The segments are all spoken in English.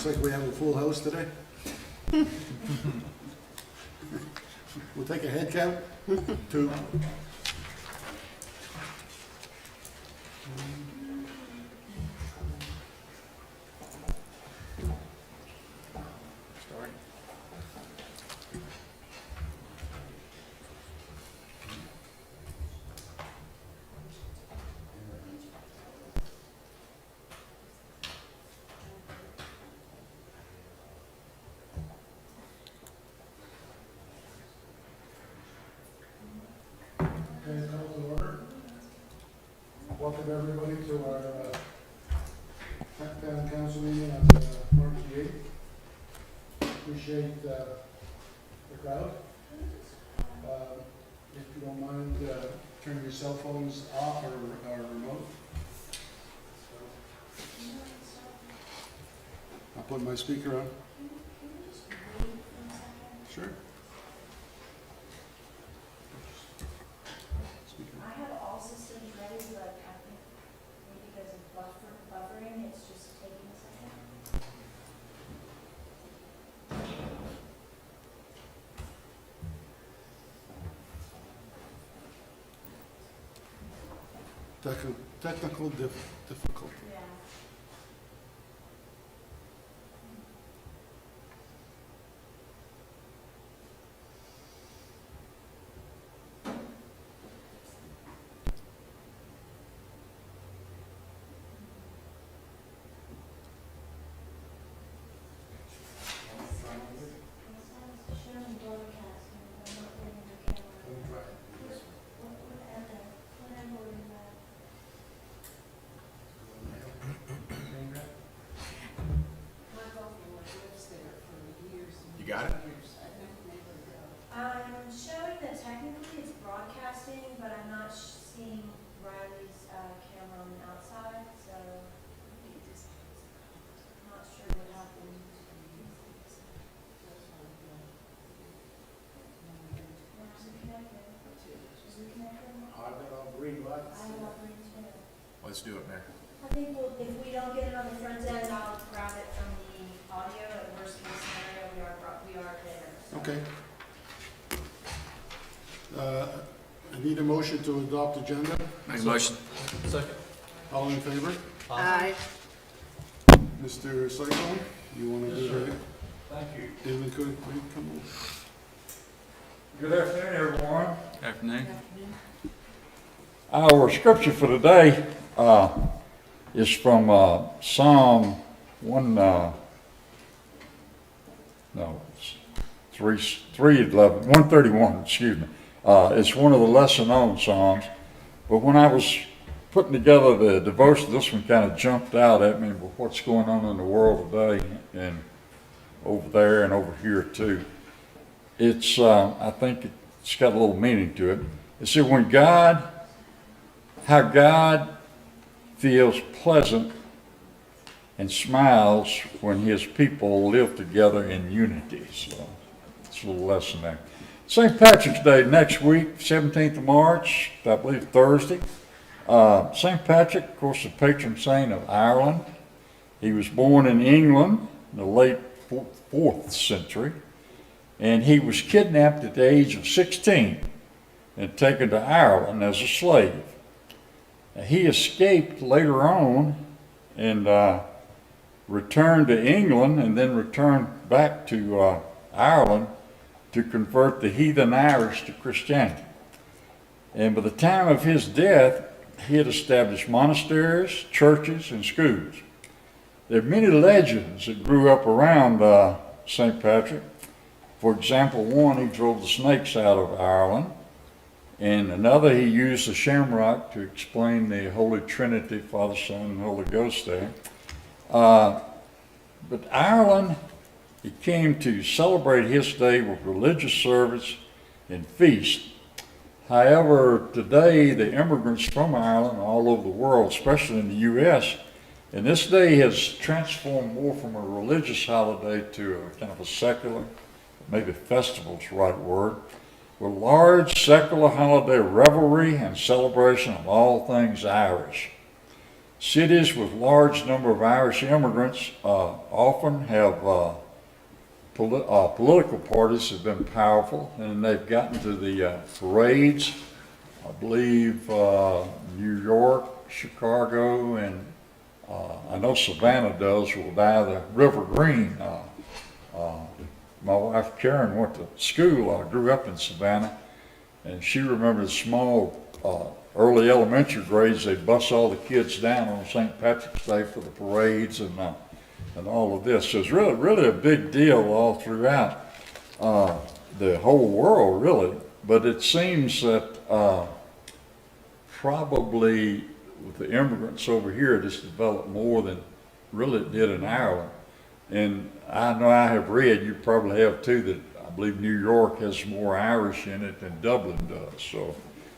Looks like we have a full house today. We'll take a head count. 2. Start. Okay, call to order. Welcome everybody to our town council meeting on March the 8th. Appreciate the crowd. If you don't mind, turn your cell phones off or remote. I'll put my speaker on. Sure. Speaker. I have all systems ready, but I think maybe because of buffering, it's just taking a second. Technical difficulty. Yeah. Showing broadcasting, but not getting the camera. Whatever in that. You got it? I'm showing that technically it's broadcasting, but I'm not seeing Riley's camera on the outside, so I'm not sure what happened. Is it connected? Is it connected? I've got all green lights. I have all green too. Let's do it, Mayor. I think if we don't get it on the front end, I'll grab it from the audio. At worst case scenario, we are there. So. Okay. I need a motion to adopt agenda. Make a motion. All in favor? Aye. Mr. Cyclone, you want to do that? Thank you. David, could you come over? Good afternoon, everyone. Afternoon. Our scripture for today is from Psalm 131, excuse me. It's one of the lesser known Psalms, but when I was putting together the devotion, this one kind of jumped out at me with what's going on in the world today and over there and over here too. It's, I think it's got a little meaning to it. It said, how God feels pleasant and smiles when his people live together in unity. So it's a little lesson there. St. Patrick's Day next week, 17th of March, I believe Thursday. St. Patrick, of course, the patron saint of Ireland. He was born in England in the late 4th century, and he was kidnapped at the age of 16 and taken to Ireland as a slave. He escaped later on and returned to England and then returned back to Ireland to convert the heathen Irish to Christianity. And by the time of his death, he had established monasteries, churches, and schools. There are many legends that grew up around St. Patrick. For example, one, he drove the snakes out of Ireland. And another, he used the shamrock to explain the Holy Trinity, Father, Son, and Holy Ghost there. But Ireland, he came to celebrate his day with religious service and feast. However, today the immigrants from Ireland all over the world, especially in the U.S., and this day has transformed more from a religious holiday to a kind of a secular, maybe festival is the right word, with large secular holiday revelry and celebration of all things Irish. cities with large number of Irish immigrants often have political parties have been powerful, and they've gotten to the parades. I believe New York, Chicago, and I know Savannah does, will dye the river green. My wife Karen went to school, grew up in Savannah, and she remembers small early elementary grades, they'd bus all the kids down on St. Patrick's Day for the parades and all of this. So it's really a big deal all throughout the whole world, really. But it seems that probably with the immigrants over here, this developed more than really it did in Ireland. And I know I have read, you probably have too, that I believe New York has more Irish in it than Dublin does. So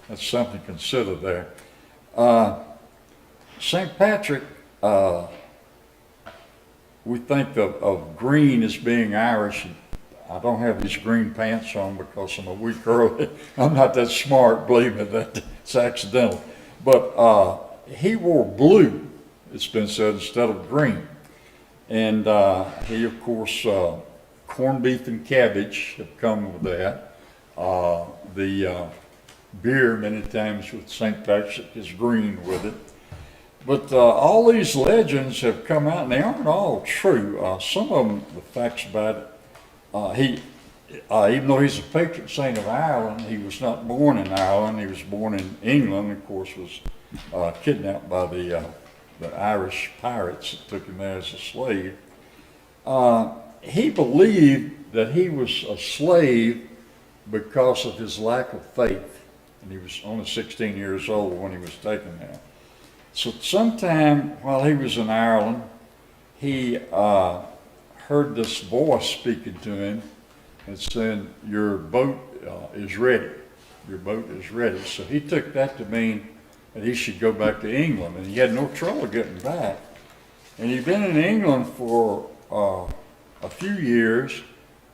that's something to consider there. St. Patrick, we think of green as being Irish. I don't have these green pants on because I'm a weak early. I'm not that smart, believe me, that's accidental. But he wore blue, it's been said, instead of green. And he, of course, corned beef and cabbage have come with that. The beer, many times with St. Patrick, is green with it. But all these legends have come out, and they aren't all true. Some of them, the facts about it, even though he's a patron saint of Ireland, he was not born in Ireland. He was born in England, of course, was kidnapped by the Irish pirates that took him there as a slave. He believed that he was a slave because of his lack of faith, and he was only 16 years old when he was taken there. So sometime while he was in Ireland, he heard this voice speaking to him and saying, "Your boat is ready. Your boat is ready." So he took that to mean that he should go back to England, and he had no trouble getting back. And he'd been in England for a few years,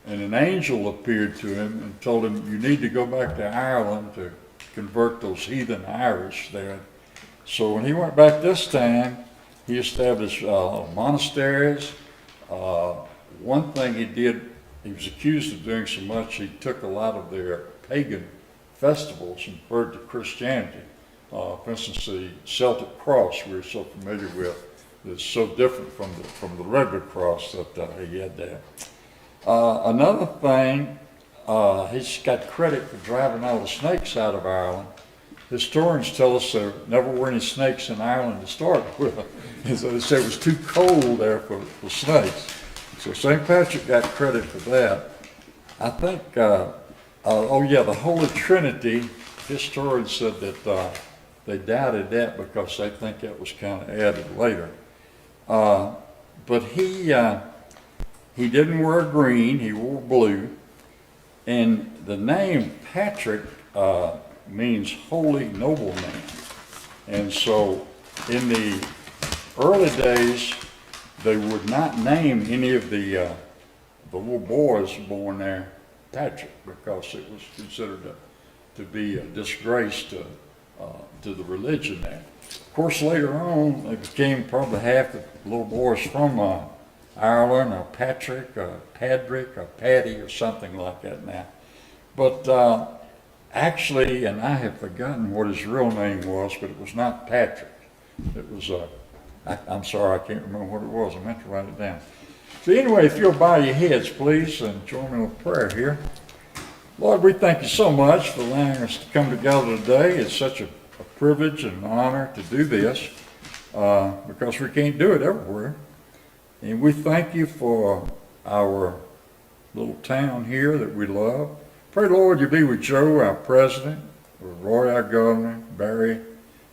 and an angel appeared to him and told him, "You need to go back to Ireland to convert those heathen Irish there." So when he went back this time, he established monasteries. One thing he did, he was accused of doing so much, he took a lot of their pagan festivals and converted to Christianity. For instance, the Celtic cross we're so familiar with is so different from the regular cross that he had there. Another thing, he's got credit for driving all the snakes out of Ireland. Historians tell us there never were any snakes in Ireland to start with. So they say it was too cold there for snakes. So St. Patrick got credit for that. I think, the Holy Trinity, historians said that they doubted that because they think that was kind of added later. But he didn't wear green, he wore blue. And the name Patrick means holy nobleman. And so in the early days, they would not name any of the little boys born there Patrick because it was considered to be a disgrace to the religion there. Of course, later on, it became probably half the little boys from Ireland, or Patrick, or Padrick, or Paddy, or something like that now. But actually, and I have forgotten what his real name was, but it was not Patrick. It was, I'm sorry, I can't remember what it was. I meant to write it down. So anyway, if you'll bow your heads, please, and join me with prayer here. Lord, we thank you so much for allowing us to come together today. It's such a privilege and an honor to do this because we can't do it everywhere. And we thank you for our little town here that we love. Pray, Lord, you be with Joe, our president, with Roy, our governor, Barry,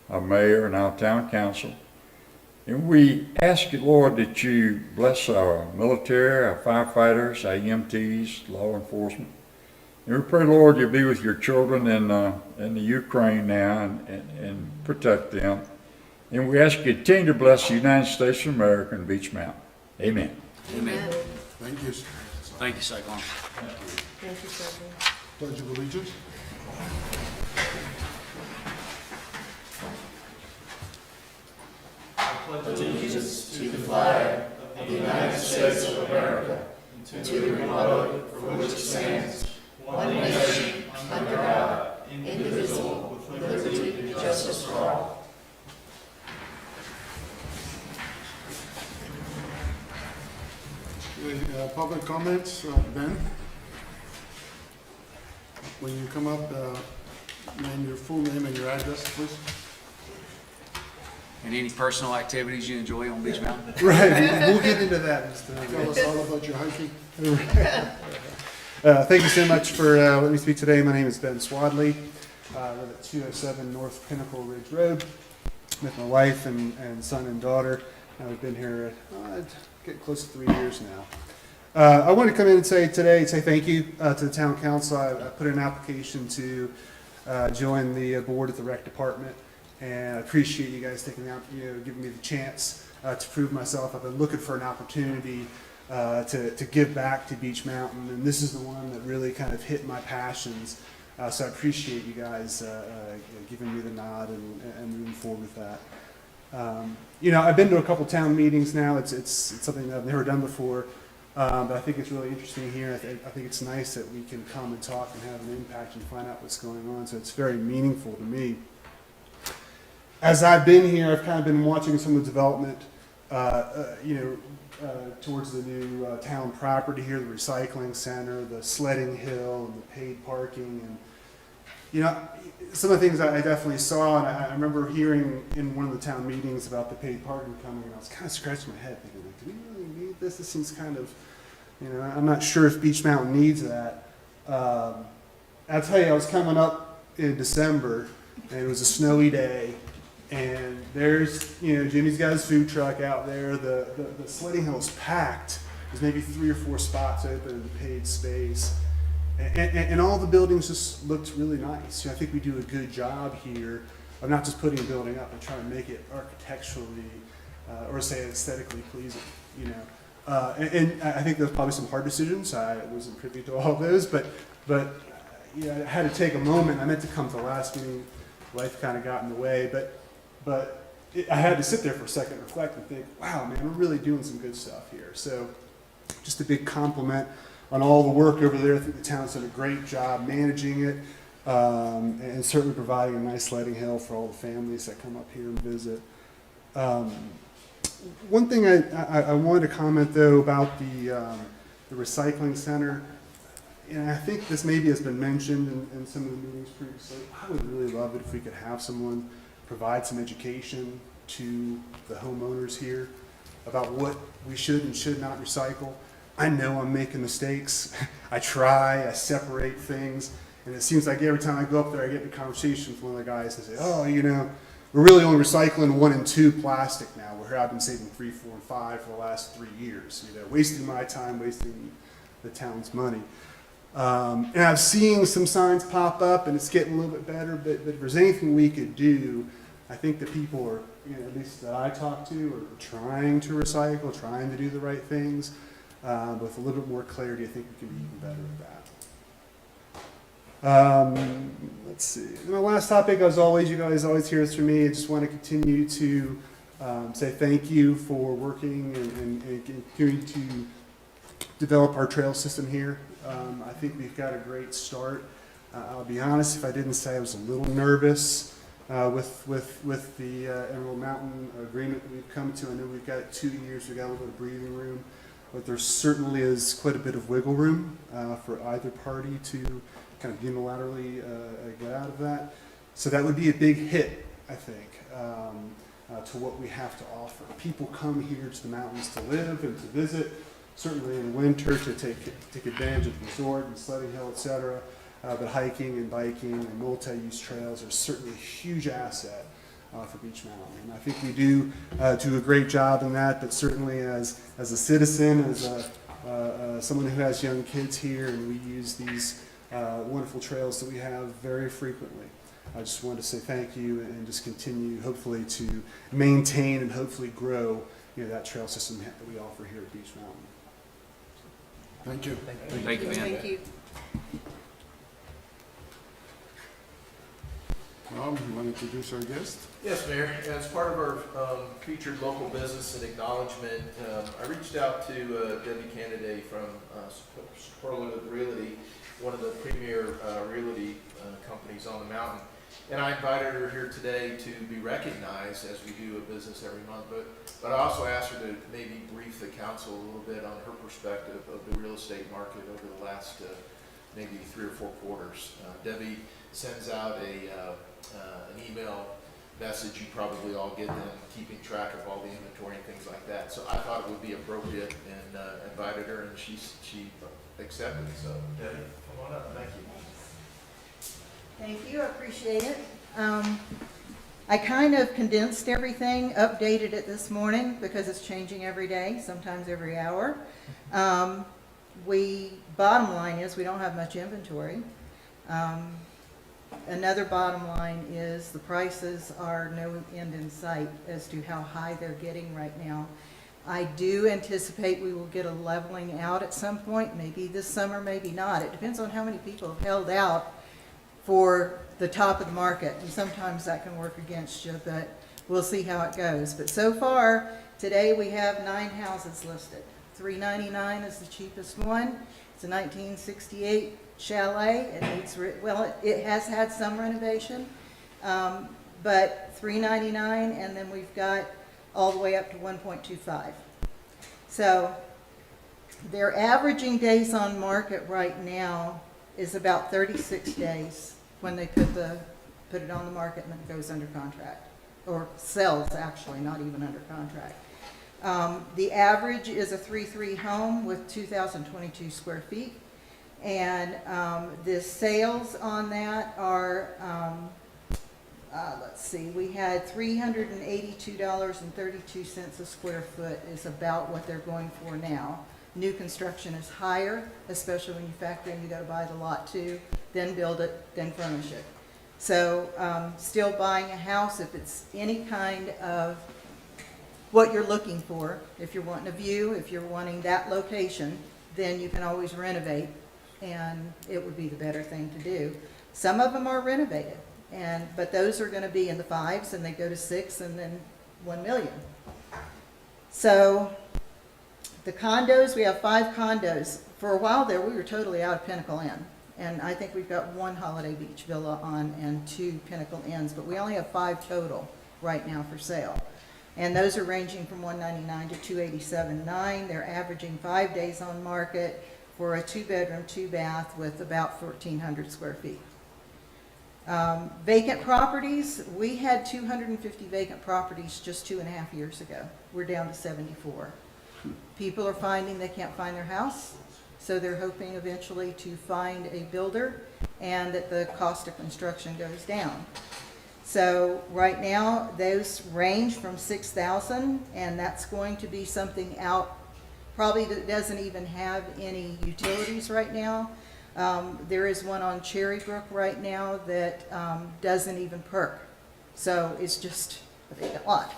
our mayor, and our town council. And we ask you, Lord, that you bless our military, our firefighters, our EMTs, law enforcement. And we pray, Lord, you be with your children in the Ukraine now and protect them. And we ask you to continue to bless the United States of America and Beach Mountain. Amen. Amen. Thank you. Thank you, Cyclone. Thank you, Sophie. Pledge of allegiance. public comments, Ben? When you come up, name your full name and your address, please. And any personal activities you enjoy on Beach Mountain? Right, we'll get into that. Tell us all about your hiking. Thank you so much for letting me speak today. My name is Ben Swadley. I live at 207 North Pinnacle Ridge Road with my wife and son and daughter. We've been here getting close to 3 years now. I want to come in and say thank you to the town council. I put in an application to join the board at the rec department, and I appreciate you guys taking out, giving me the chance to prove myself. I've been looking for an opportunity to give back to Beach Mountain, and this is the one that really kind of hit my passions. So I appreciate you guys giving me the nod and moving forward with that. I've been to a couple town meetings now. It's something that I've never done before, but I think it's really interesting here. I think it's nice that we can come and talk and have an impact and find out what's going on. So it's very meaningful to me. As I've been here, I've kind of been watching some of the development, towards the new town property here, the recycling center, the sledding hill, and the paid parking, and some of the things I definitely saw, and I remember hearing in one of the town meetings about the paid parking coming, and I was kind of scratching my head thinking, like, do we really need this? This seems kind of, I'm not sure if Beach Mountain needs that. I'll tell you, I was coming up in December, and it was a snowy day, and there's, Jimmy's got his food truck out there. The sledding hill is packed. There's maybe 3 or 4 spots open in the paid space. And all the buildings just looked really nice. I think we do a good job here of not just putting a building up, but trying to make it architecturally, or say aesthetically pleasing, And I think there's probably some hard decisions. I wasn't privy to all of those, but I had to take a moment. I meant to come to the last meeting. Life kind of got in the way, but I had to sit there for a second, reflect, and think, wow, man, we're really doing some good stuff here. So just a big compliment on all the work over there. I think the town's done a great job managing it, and certainly providing a nice sledding hill for all the families that come up here and visit. One thing I wanted to comment, though, about the recycling center, and I think this maybe has been mentioned in some of the meetings previously. I would really love it if we could have someone provide some education to the homeowners here about what we should and should not recycle. I know I'm making mistakes. I try, I separate things, and it seems like every time I go up there, I get in a conversation with one of the guys and say, we're really only recycling 1 and 2 plastic now, where I've been saving 3, 4, and 5 for the last 3 years. Wasting my time, wasting the town's money. And I've seen some signs pop up, and it's getting a little bit better, but if there's anything we could do, I think that people are, at least that I talk to, are trying to recycle, trying to do the right things. But with a little bit more clarity, I think we can be even better at that. Let's see. My last topic, as always, you guys always hear this from me. I just want to continue to say thank you for working and continuing to develop our trail system here. I think we've got a great start. I'll be honest, if I didn't say I was a little nervous with the Emerald Mountain agreement that we've come to. I know we've got 2 years, we've got a little bit of breathing room, but there certainly is quite a bit of wiggle room for either party to kind of unilaterally get out of that. So that would be a big hit, I think, to what we have to offer. People come here to the mountains to live and to visit, certainly in winter to take advantage of the resort and sledding hill, etc. But hiking and biking and multi-use trails are certainly a huge asset for Beach Mountain. And I think we do a great job in that, but certainly as a citizen, as someone who has young kids here, and we use these wonderful trails that we have very frequently, I just wanted to say thank you and just continue, hopefully, to maintain and hopefully grow that trail system that we offer here at Beach Mountain. Thank you. Thank you, man. Thank you. Rob, you want to introduce our guest? Yes, Mayor. As part of our featured local business and acknowledgement, I reached out to Debbie Kennedy from Superlative Realty, one of the premier realty companies on the mountain. And I invited her here today to be recognized, as we do a business every month, but I also asked her to maybe brief the council a little bit on her perspective of the real estate market over the last maybe 3 or 4 quarters. Debbie sends out an email message, you probably all get them, keeping track of all the inventory and things like that. So I thought it would be appropriate and invited her, and she accepted. So Debbie, come on up. Thank you. Thank you, I appreciate it. I kind of condensed everything, updated it this morning because it's changing every day, sometimes every hour. Bottom line is we don't have much inventory. Another bottom line is the prices are no end in sight as to how high they're getting right now. I do anticipate we will get a leveling out at some point, maybe this summer, maybe not. It depends on how many people have held out for the top of the market, and sometimes that can work against you, but we'll see how it goes. But so far, today we have 9 houses listed. $399 is the cheapest one. It's a 1968 chalet. It has had some renovation, but $399, and then we've got all the way up to 1.25. So their averaging days on market right now is about 36 days when they put it on the market and then it goes under contract, or sells actually, not even under contract. The average is a 3-3 home with 2,022 square feet, and the sales on that are, let's see, we had $382.32 a square foot is about what they're going for now. New construction is higher, especially when you factor in you got to buy the lot too, then build it, then furnish it. So still buying a house if it's any kind of what you're looking for. If you're wanting a view, if you're wanting that location, then you can always renovate, and it would be the better thing to do. Some of them are renovated, but those are going to be in the 5s, and they go to 6 and then 1 million. So the condos, we have 5 condos. For a while there, we were totally out of Pinnacle Inn. And I think we've got 1 Holiday Beach villa on and 2 Pinnacle Inns, but we only have 5 total right now for sale. And those are ranging from $199 to $287.9. They're averaging 5 days on market for a 2-bedroom, 2-bath with about 1,400 square feet. Vacant properties, we had 250 vacant properties just 2.5 years ago. We're down to 74. People are finding they can't find their house, so they're hoping eventually to find a builder and that the cost of construction goes down. So right now, those range from $6,000, and that's going to be something out probably that doesn't even have any utilities right now. There is one on Cherry Brook right now that doesn't even perk. So it's just a vacant lot.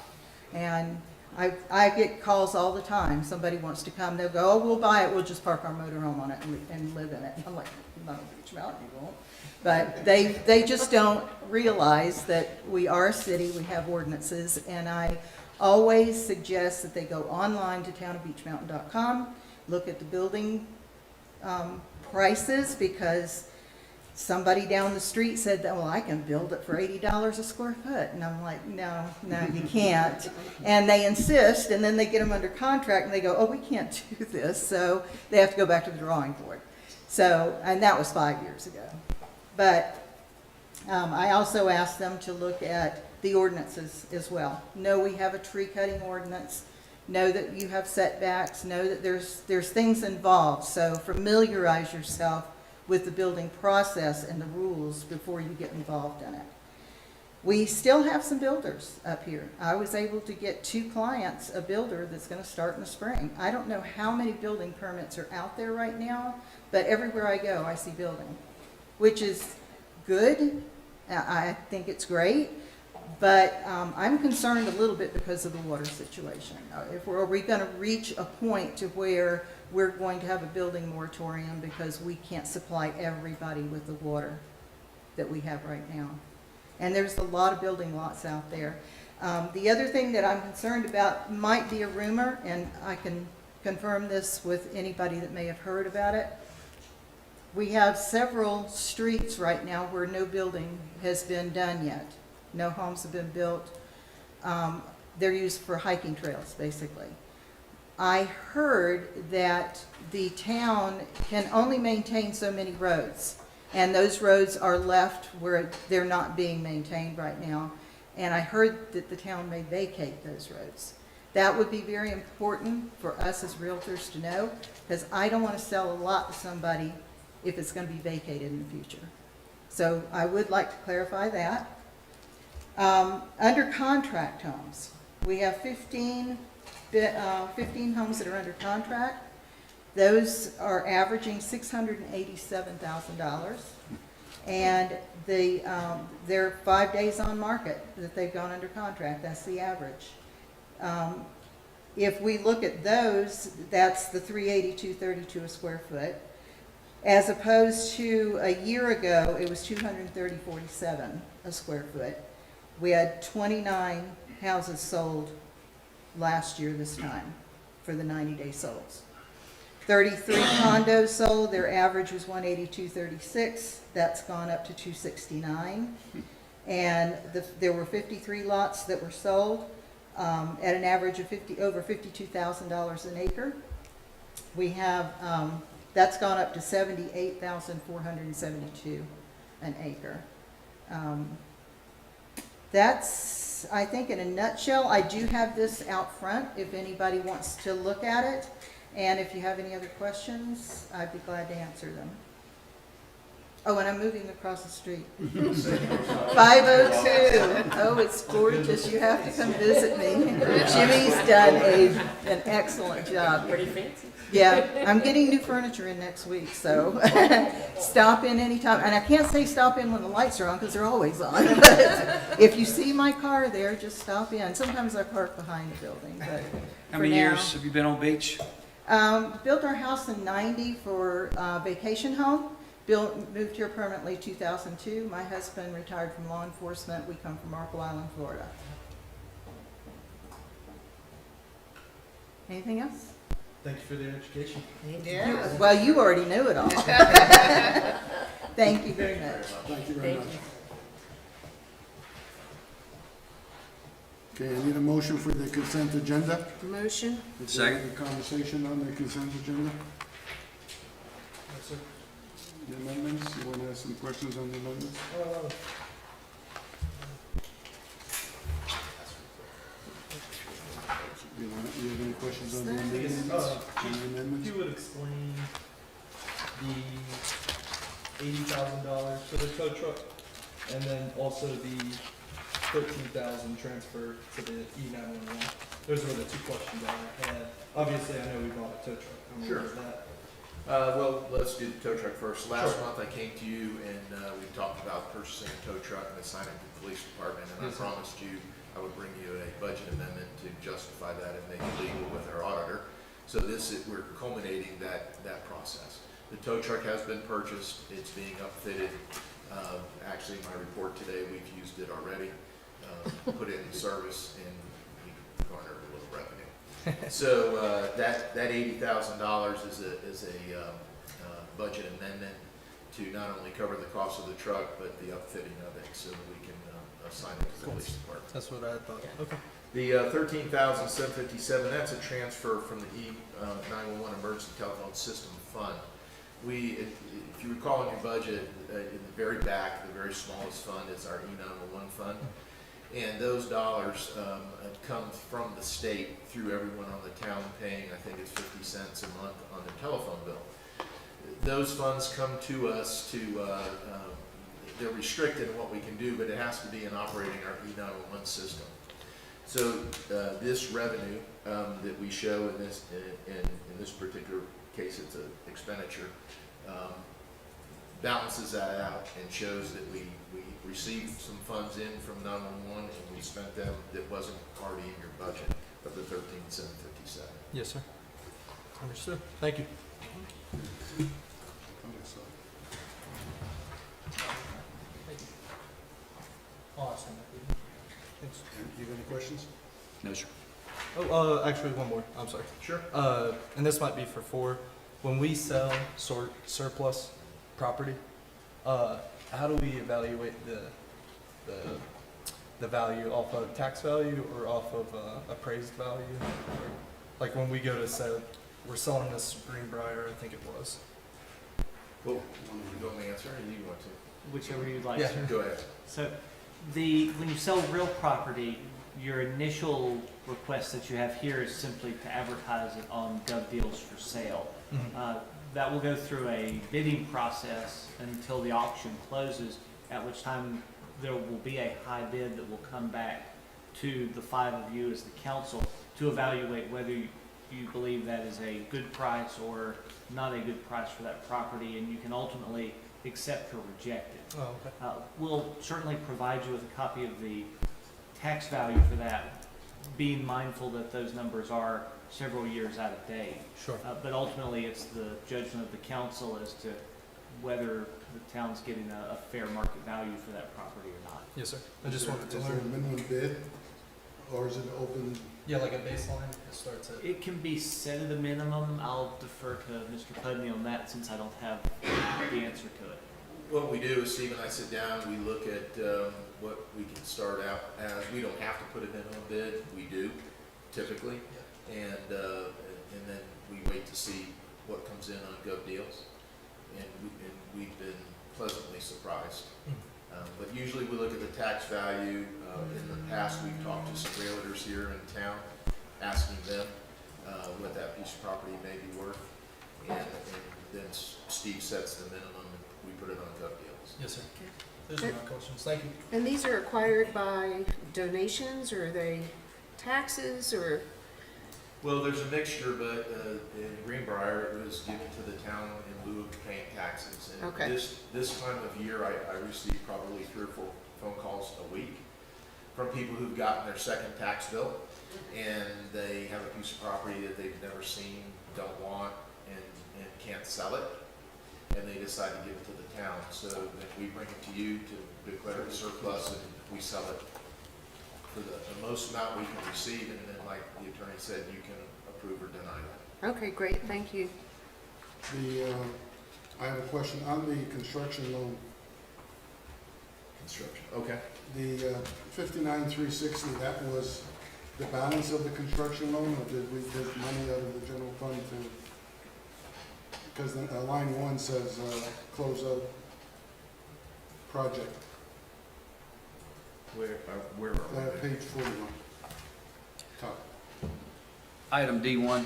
And I get calls all the time. Somebody wants to come, they'll go, oh, we'll buy it, we'll just park our motorhome on it and live in it. And I'm like, not on Beach Mountain, you won't. But they just don't realize that we are a city, we have ordinances, and I always suggest that they go online to townofbeachmountain.com, look at the building prices, because somebody down the street said that, well, I can build it for $80 a square foot. And I'm like, no, you can't. And they insist, and then they get them under contract, and they go, oh, we can't do this. So they have to go back to the drawing board. So, and that was 5 years ago. But I also asked them to look at the ordinances as well. Know we have a tree cutting ordinance. Know that you have setbacks. Know that there's things involved. So familiarize yourself with the building process and the rules before you get involved in it. We still have some builders up here. I was able to get 2 clients, a builder that's going to start in the spring. I don't know how many building permits are out there right now, but everywhere I go, I see building, which is good. I think it's great, but I'm concerned a little bit because of the water situation. Are we going to reach a point to where we're going to have a building moratorium because we can't supply everybody with the water that we have right now? And there's a lot of building lots out there. The other thing that I'm concerned about might be a rumor, and I can confirm this with anybody that may have heard about it. we have several streets right now where no building has been done yet. No homes have been built. They're used for hiking trails, basically. I heard that the town can only maintain so many roads, and those roads are left where they're not being maintained right now. And I heard that the town may vacate those roads. That would be very important for us as realtors to know, because I don't want to sell a lot to somebody if it's going to be vacated in the future. So I would like to clarify that. Under contract homes, we have 15 homes that are under contract. Those are averaging $687,000. And they're 5 days on market that they've gone under contract. That's the average. If we look at those, that's the $382.32 a square foot. As opposed to a year ago, it was $230.47 a square foot. We had 29 houses sold last year this time for the 90-day solds. 33 condos sold, their average was $182.36. That's gone up to $269. And there were 53 lots that were sold at an average of over $52,000 an acre. We have, that's gone up to $78,472 an acre. That's, I think, in a nutshell. I do have this out front if anybody wants to look at it. And if you have any other questions, I'd be glad to answer them. Oh, and I'm moving across the street. 502. Oh, it's gorgeous. You have to come visit me. Jimmy's done an excellent job. Pretty fancy. Yeah, I'm getting new furniture in next week, so stop in anytime. And I can't say stop in when the lights are on because they're always on. But if you see my car there, just stop in. Sometimes I park behind the building, but How for many now- years have you been on beach? Built our house in '90 for vacation home. Moved here permanently 2002. My husband retired from law enforcement. We come from Marco Island, Florida. Anything else? Thank you for the education. Well, you already knew it all. Thank you very much. Thank you very Thank much. Okay, I need a motion for the consent agenda. Motion? Is there Second. any conversation on the consent agenda? The amendments, you want to ask some questions on the amendments? You have any questions on the amendments? On the amendments? You would explain the $80,000 for the tow truck, and then also the $13,000 transfer to the E911. Those were the two questions I had. Obviously, I know we bought a tow truck. I'm aware of that. Well, let's do the tow truck first. Last month I came to you and we talked about purchasing a tow truck and assigning it to the police department, and I Yes, sir. promised you I would bring you a budget amendment to justify that and make it legal with our auditor. So we're culminating that process. The tow truck has been purchased, it's being upfitted. Actually, in my report today, we've used it already, put it in service, and we garnered a little revenue. So that $80,000 is a budget amendment to not only cover the cost of the truck, but the upfitting of it, so that we can assign it to the police department. That's what I thought. Okay. The $13,757, that's a transfer from the E911 Emergency Telephone System Fund. If you recall in your budget, in the very back, the very smallest fund is our E911 fund. And those dollars come from the state through everyone on the town paying, I think it's 50 cents a month on their telephone bill. Those funds come to us they're restricted in what we can do, but it has to be in operating our E911 system. So this revenue that we show in this particular case, it's an expenditure, balances that out and shows that we received some funds in from 911 and we spent them that wasn't already in your budget of the $13,757. Yes, sir. Understood. Thank you. Awesome. Thanks. You have any questions? No, sir. Oh, actually, one more. I'm sorry. Sure. And this might be for 4. When we sell surplus, property, how do we evaluate the value off of tax value or off of appraised value? Or, like when we go to sell, we're selling this Greenbrier, I think it was. Well, you want me to answer or you want to? Whichever you'd like Yeah. to. Go ahead. So when you sell real property, your initial request that you have here is simply to advertise it on Gov Deals for sale. That will go through a bidding process until the auction closes, at which time there will be a high bid that will come back to the five of you as the council to evaluate whether you believe that is a good price or not a good price for that property, and you can ultimately accept or reject it. Oh, okay. We'll certainly provide you with a copy of the tax value for that, being mindful that those numbers are several years out of date. Sure. But ultimately, it's the judgment of the council as to whether the town's getting a fair market value for that property or not. Yes, sir. I just wanted to Is there a learn. minimum bid, or is it open? Yeah, like a baseline, it starts at. It can be set at a minimum. I'll defer to Mr. Pudney on that since I don't have the answer to it. What we do is Steve and I sit down, we look at what we can start out as. We don't have to put a minimum bid, we do typically. And then we wait to see what comes in on Gov Deals. And we've been pleasantly surprised. But usually we look at the tax value. In the past, we've talked to some realtors here in town, asking them what that piece of property may be worth. And then Steve sets the minimum and we put it on Gov Deals. Yes, sir. Those are my questions. Thank you. And these are acquired by donations, or are they taxes, or? Well, there's a mixture, but in Greenbrier, it was given to the town in lieu of paying taxes. And Okay. this time of year, I receive probably 3 or 4 phone calls a week from people who've gotten their second tax bill, and they have a piece of property that they've never seen, don't want, and can't sell it, and they decide to give it to the town. So then we bring it to you to declare it surplus, and we sell it for the most amount we can receive, and then like the attorney said, you can approve or deny that. Okay, great, thank you. I have a question on the construction loan. Construction, okay. The 59,360, that was the balance of the construction loan, or did we take money out of the general fund to? Because line 1 says close out project, Where are we? page 41. Top. Item D1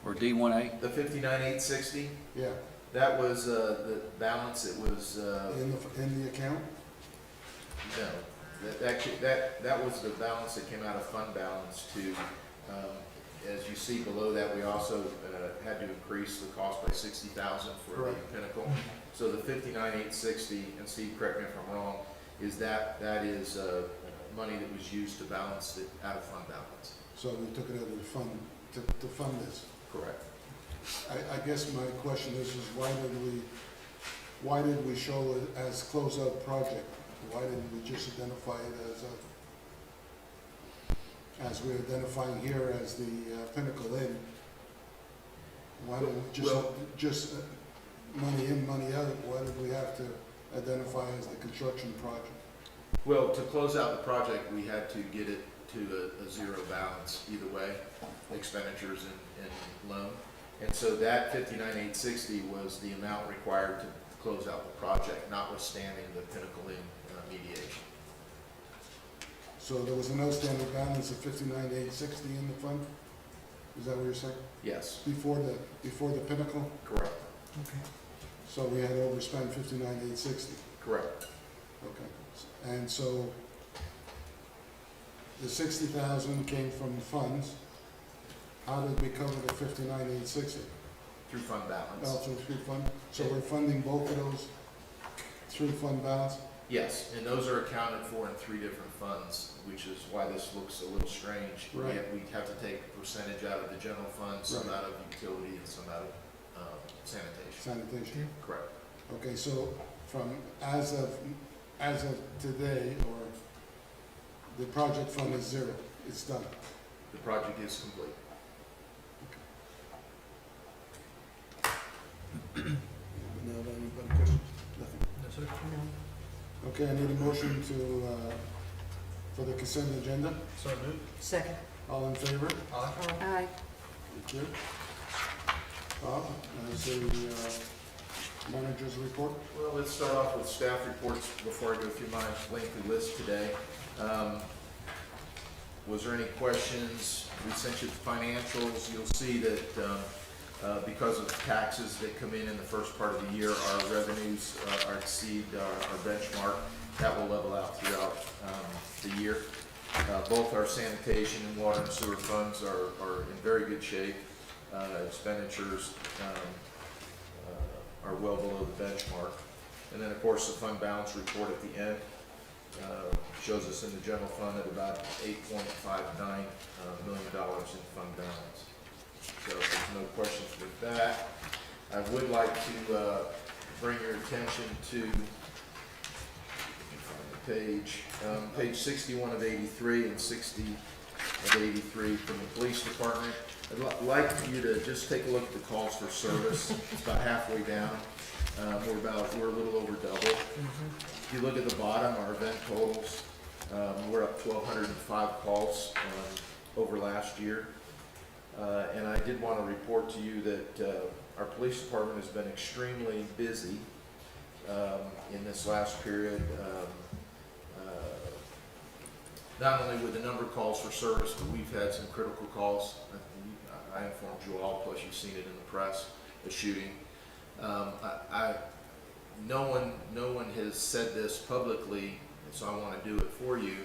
or D1A. The 59,860, Yeah, that was the balance, it was, in the account? no, that was the balance that came out of fund balance to, as you see below that, we also had to increase the cost by 60,000 for the Correct. Pinnacle. So the 59,860, and Steve, correct me if I'm wrong, is that is money that was used to balance it out of fund balance. So we took it out of the fund to fund this. Correct. I guess my question is why did we show it as closeout project? Why didn't we just identify it as we're identifying here as the Pinnacle Inn? Why didn't we Well- just money in, money out? Why did we have to identify as the construction project? Well, to close out the project, we had to get it to a zero balance either way, expenditures and loan. And so that 59,860 was the amount required to close out the project, notwithstanding the Pinnacle Inn mediation. So there was an outstanding balance of 59,860 in the fund? Is that what you're saying? Yes, Before the Pinnacle? correct, So we had overspent 59,860. correct. Okay, and so the 60,000 came from funds. How did we cover the 59,860? Through fund balance. Also through fund? So we're funding both of those through fund balance? Yes, and those are accounted for in 3 different funds, which is why this looks a little strange. Right. We have to take a percentage out of the general fund, some Right. out of utility, and some out of sanitation. Sanitation. Correct. Okay, so from as of today, or the project fund is zero, it's done. The project is complete. No, anybody questions? Nothing. Yes, sir. No. Okay, I need a motion to, for the consent agenda. So moved. Second. All in favor? Aye. Aye. Thank you. As a manager's report. Well, let's start off with staff reports before I go through my lengthy list today. Was there any questions? We sent you the financials. You'll see that because of taxes that come in the first part of the year, our revenues are exceed our benchmark. That will level out throughout the year. Both our sanitation and water and sewer funds are in very good shape. Expenditures are well below the benchmark. And then, of course, the fund balance report at the end shows us in the general fund at about $8.59 million in fund balance. So if there's no questions with that, I would like to bring your attention to page 61 of 83 and 60 of 83 from the police department. I'd like you to just take a look at the calls for service. It's about halfway down. We're a little over double. If you look at the bottom, our event totals, we're up 1,205 calls over last year. And I did want to report to you that our police department has been extremely busy in this last period. Not only with the number of calls for service, but we've had some critical calls. I informed you all, plus you've seen it in the press, a shooting. No one has said this publicly, so I want to do it for you.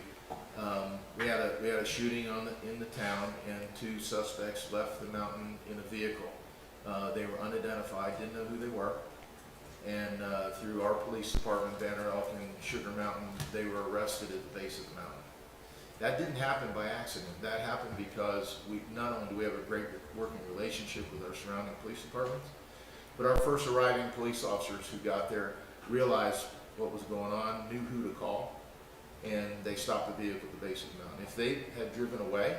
We had a shooting in the town, and 2 suspects left the mountain in a vehicle. They were unidentified, didn't know who they were, and through our police department, Banner Elk and Sugar Mountain, they were arrested at the base of the mountain. That didn't happen by accident. That happened because not only do we have a great working relationship with our surrounding police departments, but our first arriving police officers who got there realized what was going on, knew who to call, and they stopped the vehicle at the base of the mountain. If they had driven away,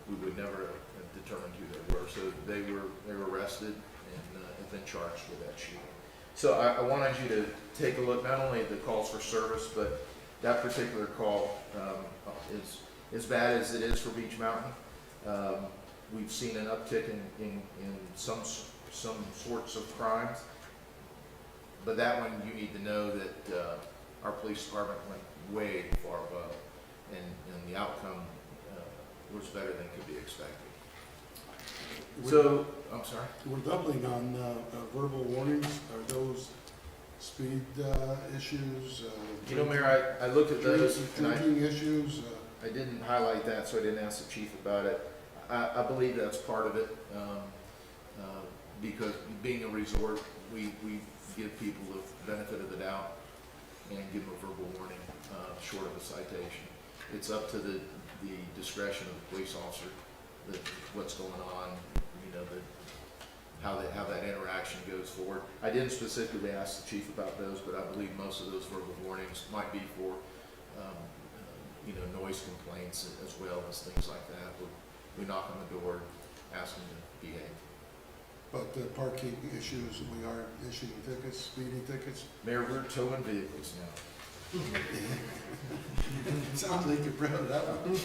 we would never have determined who they were. So they were arrested and have been charged with that shooting. So I wanted you to take a look not only at the calls for service, but that particular call is as bad as it is for Beech Mountain. We've seen an uptick in some sorts of crimes, but that one you need to know that our police department went way far above, and the outcome was better than could be expected. So, I'm sorry? We're doubling on verbal warnings. Are those speed issues? You know, Mayor, I looked at those, and Drinking issues? I didn't highlight that, so I didn't ask the chief about it. I believe that's part of it, because being a resort, we give people the benefit of the doubt and give them a verbal warning, short of a citation. It's up to the discretion of the police officer, what's going on, you know, how that interaction goes forward. I didn't specifically ask the chief about those, but I believe most of those verbal warnings might be for, you know, noise complaints as well as things like that. We knock on the door, ask them to behave. But the parking issues, we are issuing tickets, speeding tickets. Mayor, we're towing vehicles now. Sounds like you're proud of that one.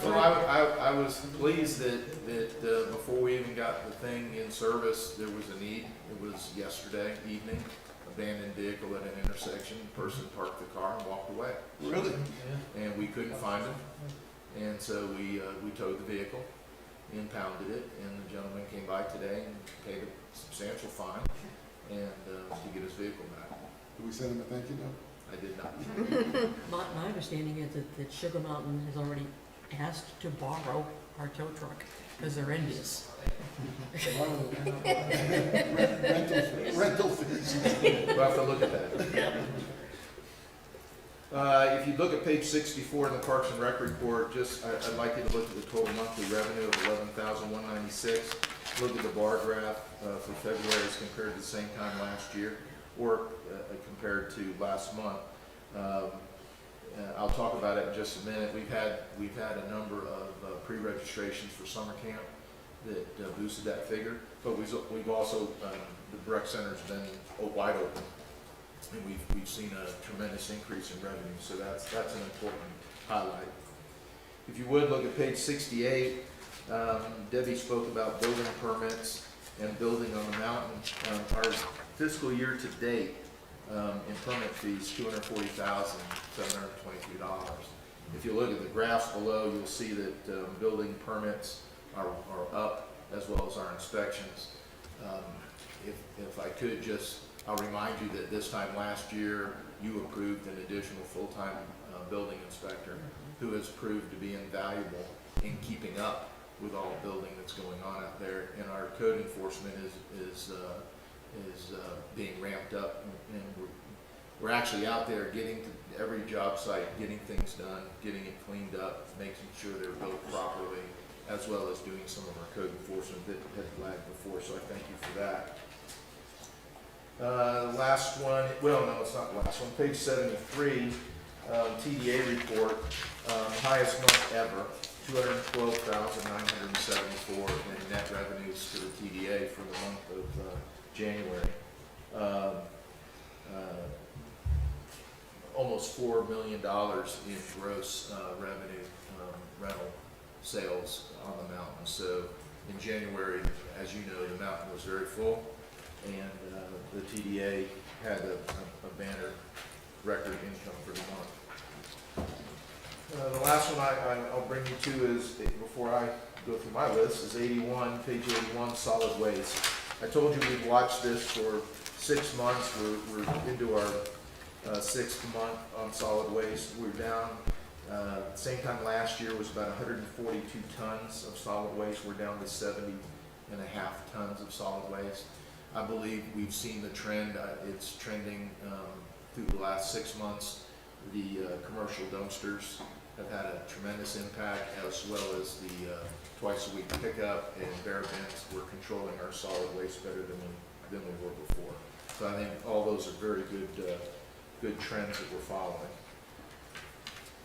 Well, I was pleased that before we even got the thing in service, there was a need. It was yesterday evening, abandoned vehicle at an intersection, person parked the car and walked away. Really? And we couldn't find him, and so we towed the vehicle, impounded it, and the gentleman came by today and paid a substantial fine and to get his vehicle back. Did we send him a thank you note? I did not. My understanding is that Sugar Mountain has already asked to borrow our tow truck because they're envious. Rental fees. We'll have to look at that. If you look at page 64 in the Parks and Rec report, I'd like you to look at the total monthly revenue of $11,196. Look at the bar graph for February as compared to the same time last year, or compared to last month. I'll talk about it in just a minute. We've had a number of pre-registrations for summer camp that boosted that figure, but we've also the rec center's been wide open. And we've seen a tremendous increase in revenue, so that's an important highlight. If you would, look at page 68. Debbie spoke about building permits and building on the mountain. Our fiscal year to date, in permit fees, $240,722. If you look at the graphs below, you'll see that building permits are up, as well as our inspections. If I could just, I'll remind you that this time last year, you approved an additional full-time building inspector who has proved to be invaluable in keeping up with all the building that's going on out there. And our code enforcement is being ramped up, and we're actually out there getting to every job site, getting things done, getting it cleaned up, making sure they're built properly, as well as doing some of our code enforcement that had flagged before, so I thank you for that. Last one, well, no, it's not the last one, page 73, TDA report, highest month ever, $212,974 in net revenues to the TDA for the month of January. Almost $4 million in gross revenue, rental sales on the mountain. So in January, as you know, the mountain was very full, and the TDA had a banner record income for the month. The last one I'll bring you to is, before I go through my list, is 81, page 81, solid waste. I told you we'd watch this for 6 months. We're into our 6th month on solid waste. We're down, same time last year was about 142 tons of solid waste. We're down to 70.5 tons of solid waste. I believe we've seen the trend. It's trending through the last 6 months. The commercial dumpsters have had a tremendous impact, as well as the twice-a-week pickup and bare bins. We're controlling our solid waste better than we were before. So I think all those are very good trends that we're following.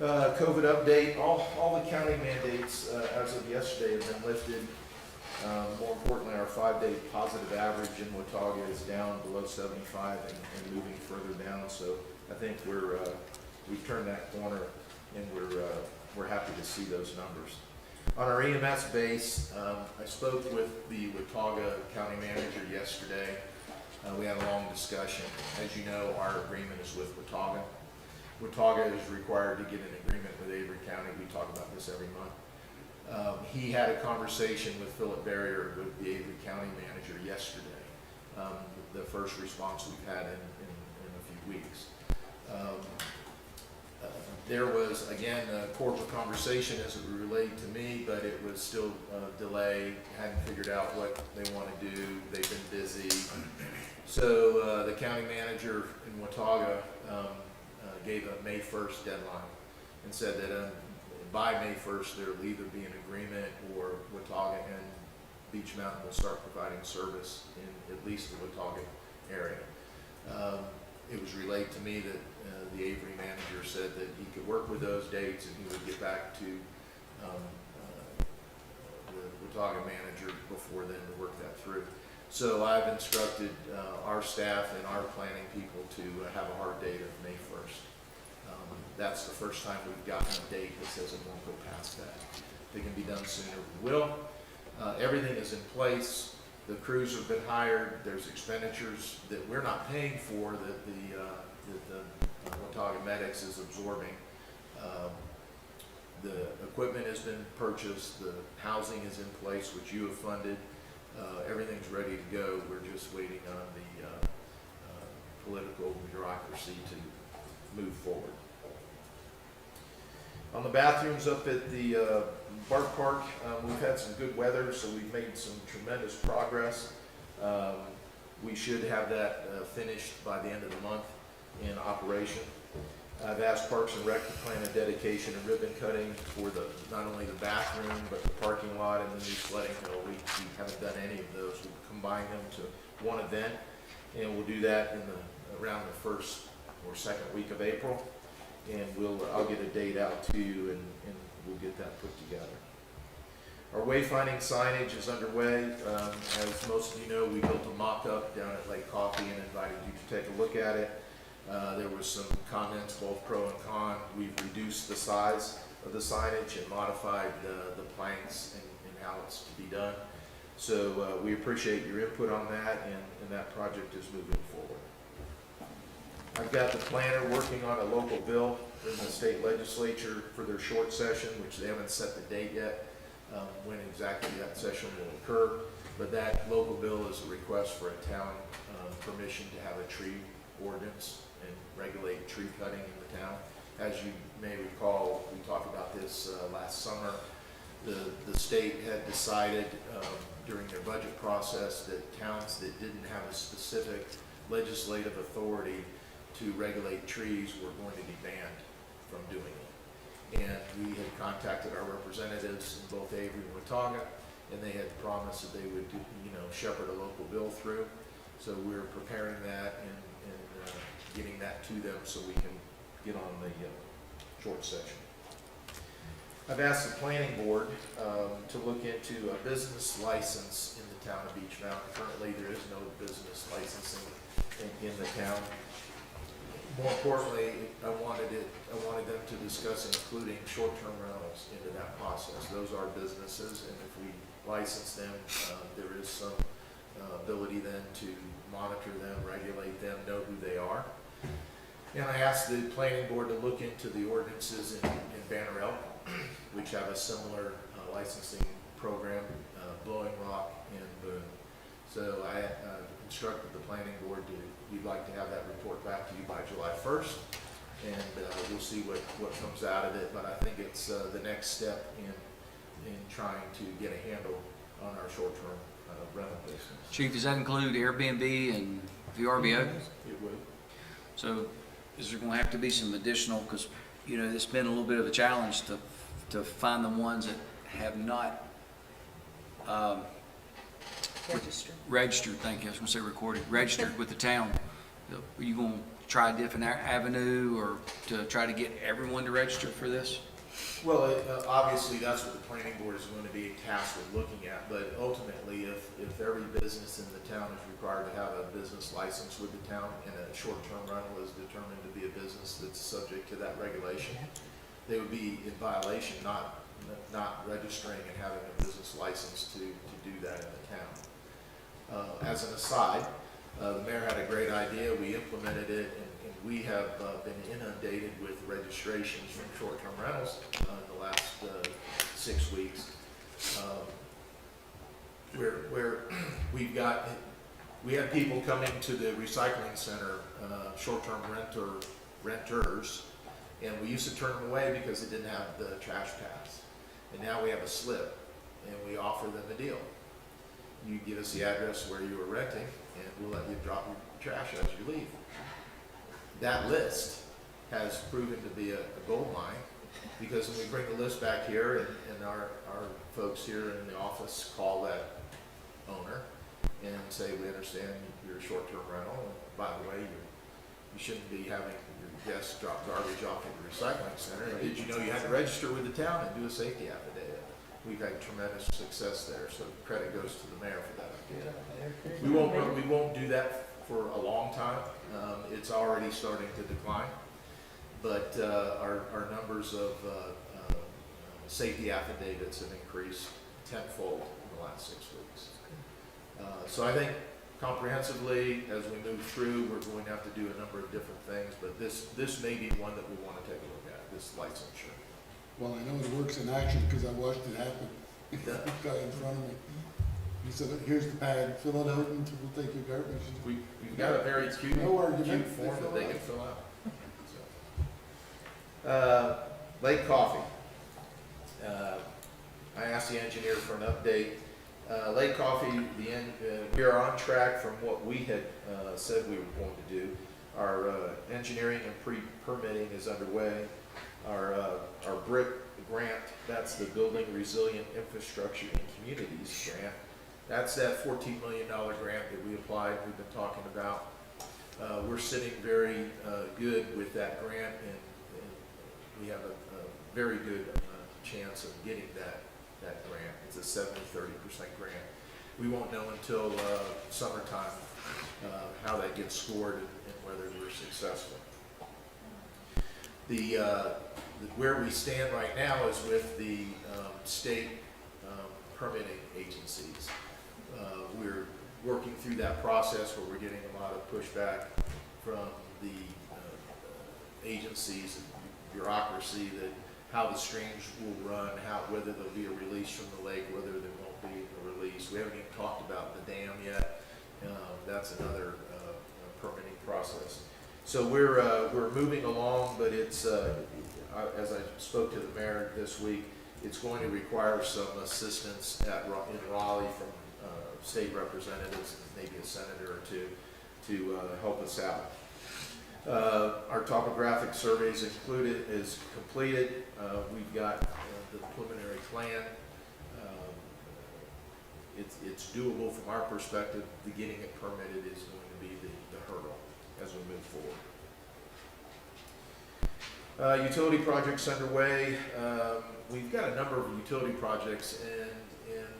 COVID update, all the county mandates as of yesterday have been lifted. More importantly, our 5-day positive average in Watauga is down below 75 and moving further down. So I think we've turned that corner, and we're happy to see those numbers. On our EMS base, I spoke with the Watauga County Manager yesterday. We had a long discussion. As you know, our agreement is with Watauga. Watauga is required to get an agreement with Avery County. We talk about this every month. He had a conversation with Philip Barrier, with the Avery County Manager yesterday, the first response we've had in a few weeks. There was, again, a cordial conversation as it related to me, but it was still a delay, hadn't figured out what they want to do. They've been busy. So the county manager in Watauga gave a May 1st deadline and said that by May 1st, there will either be an agreement or Watauga and Beach Mountain will start providing service in at least the Watauga area. It was relayed to me that the Avery manager said that he could work with those dates and he would get back to the Watauga manager before then to work that through. So I've instructed our staff and our planning people to have a hard date of May 1st. That's the first time we've gotten a date that says it won't go past that. If it can be done sooner, we will. Everything is in place. The crews have been hired. There's expenditures that we're not paying for that the Watauga Medics is absorbing. The equipment has been purchased. The housing is in place, which you have funded. Everything's ready to go. We're just waiting on the political bureaucracy to move forward. On the bathrooms up at the Bart Park, we've had some good weather, so we've made some tremendous progress. We should have that finished by the end of the month in operation. I've asked Parks and Rec to plan a dedication and ribbon cutting for not only the bathroom, but the parking lot and the new sledding hill. We haven't done any of those. We'll combine them to one event, and we'll do that around the 1st or 2nd week of April. And I'll get a date out to you, and we'll get that put together. Our wayfinding signage is underway. As most of you know, we built a mock-up down at Lake Coffee and invited you to take a look at it. There was some comments, both pro and con. We've reduced the size of the signage and modified the planks and how it's to be done. So we appreciate your input on that, and that project is moving forward. I've got the planner working on a local bill in the state legislature for their short session, which they haven't set the date yet, when exactly that session will occur. But that local bill is a request for a town permission to have a tree ordinance and regulate tree cutting in the town. As you may recall, we talked about this last summer. The state had decided during their budget process that towns that didn't have a specific legislative authority to regulate trees were going to be banned from doing it. And we had contacted our representatives in both Avery and Watauga, and they had promised that they would, shepherd a local bill through. So we're preparing that and getting that to them so we can get on the short session. I've asked the planning board to look into a business license in the town of Beech Mountain. Currently, there is no business licensing in the town. More importantly, I wanted them to discuss including short-term rentals into that process. Those are businesses, and if we license them, there is some ability then to monitor them, regulate them, know who they are. And I asked the planning board to look into the ordinances in Banner Elk, which have a similar licensing program, Blowing Rock and Boone. So I instructed the planning board we'd like to have that report back to you by July 1st, and we'll see what comes out of it. But I think it's the next step in trying to get a handle on our short-term rental business. Chief, does that include Airbnb and VRBO? It would. So is there gonna have to be some additional, because, it's been a little bit of a challenge to find the ones that have not registered, thank you, I was gonna say recorded, registered with the town. Are you gonna try a different avenue or to try to get everyone to register for this? Well, obviously, that's what the planning board is going to be tasked with looking at, but ultimately, if every business in the town is required to have a business license with the town, and a short-term rental is determined to be a business that's subject to that regulation, they would be in violation, not registering and having a business license to do that in the town. As an aside, the mayor had a great idea, we implemented it, and we have been inundated with registrations from short-term rentals in the last 6 weeks, where we had people coming to the recycling center, short-term renters, and we used to turn them away because they didn't have the trash pass. And now we have a slip, and we offer them a deal. You give us the address where you were renting, and we'll let you drop your trash as you leave. That list has proven to be a gold mine, because when we bring the list back here and our folks here in the office call that owner and say, we understand you're a short-term rental, and by the way, you shouldn't be having your guests drop garbage off at the recycling center. And did you know you had to register with the town and do a safety affidavit? We've had tremendous success there, so credit goes to the mayor for that idea. We won't do that for a long time. It's already starting to decline, but our numbers of safety affidavits have increased tenfold in the last 6 weeks. So I think comprehensively, as we move through, we're going to have to do a number of different things, but this may be one that we want to take a look at, this licensure. Well, I know it works in action because I watched it happen. Guy in front of me. He said, here's the pad, fill it out and we'll take your garbage. We've got a very cute form that they can fill out. So. Lake Coffee. I asked the engineer for an update. Lake Coffee, we are on track from what we had said we were going to do. Our engineering and pre-permitting is underway. Our BRIC grant, that's the Building Resilient Infrastructure in Communities grant. That's that $14 million grant that we applied, we've been talking about. We're sitting very good with that grant, and we have a very good chance of getting that that grant. It's a 70-30% grant. We won't know until summertime how that gets scored and whether we're successful. Where we stand right now is with the state permitting agencies. We're working through that process where we're getting a lot of pushback from the agencies and bureaucracy that how the streams will run, whether there'll be a release from the lake, whether there won't be a release. We haven't even talked about the dam yet. That's another permitting process. So we're moving along, but it's as I spoke to the mayor this week, it's going to require some assistance in Raleigh from state representatives, maybe a senator or two, to help us out. Our topographic survey is completed. We've got the preliminary plan. It's doable from our perspective. Getting it permitted is going to be the hurdle as we move forward. Utility projects underway. We've got a number of utility projects, and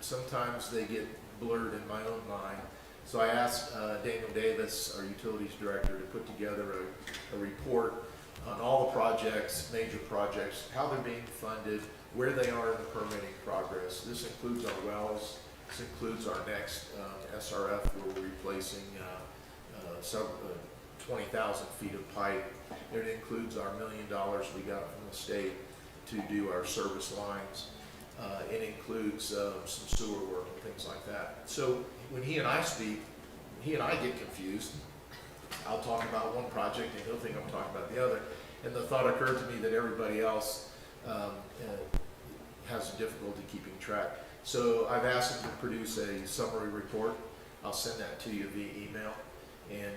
sometimes they get blurred in my own mind. So I asked Daniel Davis, our utilities director, to put together a report on all the projects, major projects, how they're being funded, where they are in the permitting progress. This includes our wells. This includes our next SRF, where we're replacing 20,000 feet of pipe. It includes our $1 million we got from the state to do our service lines. It includes some sewer work and things like that. So when he and I speak, he and I get confused. I'll talk about one project and he'll think I'm talking about the other. And the thought occurred to me that everybody else has difficulty keeping track. So I've asked him to produce a summary report. I'll send that to you via email. And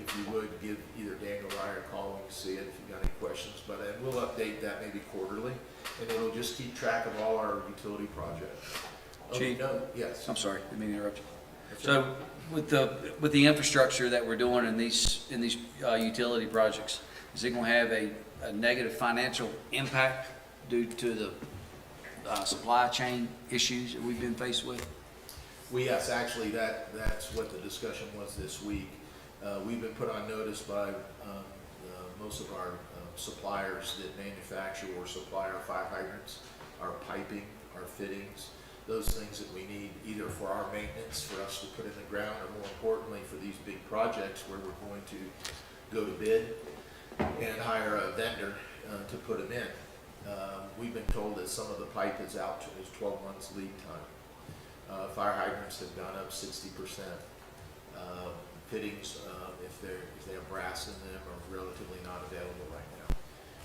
if you would, give either Daniel or I a call when you see it if you've got any questions. But we'll update that maybe quarterly, and it'll just keep track of all our utility projects. Chief? No, yes. I'm sorry, didn't mean to interrupt you. That's So with the infrastructure that we're doing in these utility projects, is it going to have a negative financial impact due to the supply chain issues that we've been faced with? Well, yes, actually, that's what the discussion was this week. We've been put on notice by most of our suppliers that manufacture or supply our fire hydrants, our piping, our fittings, those things that we need either for our maintenance, for us to put in the ground, or more importantly, for these big projects where we're going to go to bid and hire a vendor to put them in. We've been told that some of the pipe is out to 12 months lead time. Fire hydrants have gone up 60%. Fittings, if they have brass in them, are relatively not available right now.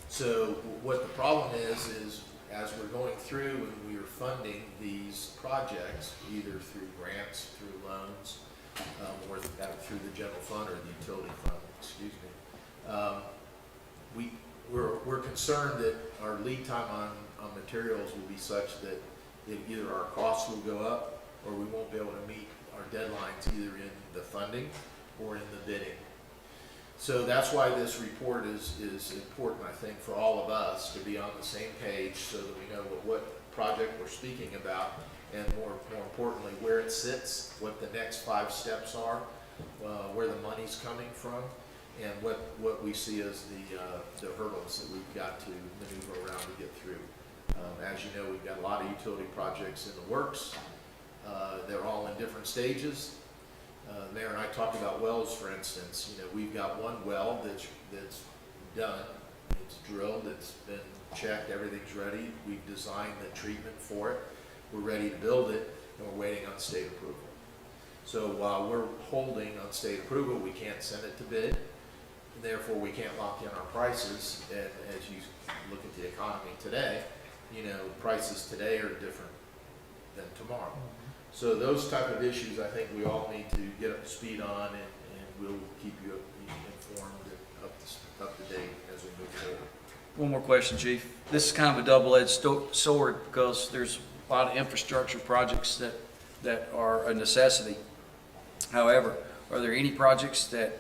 So what the problem is as we're going through and we are funding these projects, either through grants, through loans, or through the general fund or the utility fund, excuse me, we're concerned that our lead time on materials will be such that either our costs will go up or we won't be able to meet our deadlines either in the funding or in the bidding. So that's why this report is important, I think, for all of us to be on the same page so that we know what project we're speaking about, and more importantly, where it sits, what the next 5 steps are, where the money's coming from, and what we see as the hurdles that we've got to maneuver around to get through. As you know, we've got a lot of utility projects in the works. They're all in different stages. Mayor and I talked about wells, for instance. You know, we've got one well that's done, it's drilled, it's been checked, everything's ready. We've designed the treatment for it. We're ready to build it, and we're waiting on state approval. So while we're holding on state approval, we can't send it to bid, and therefore we can't lock in our prices. And as you look at the economy today, you know, prices today are different than tomorrow. So those type of issues, I think we all need to get up to speed on, and we'll keep you informed and up to date as we move forward. One more question, Chief. This is kind of a double-edged sword because there's a lot of infrastructure projects that are a necessity. However, are there any projects that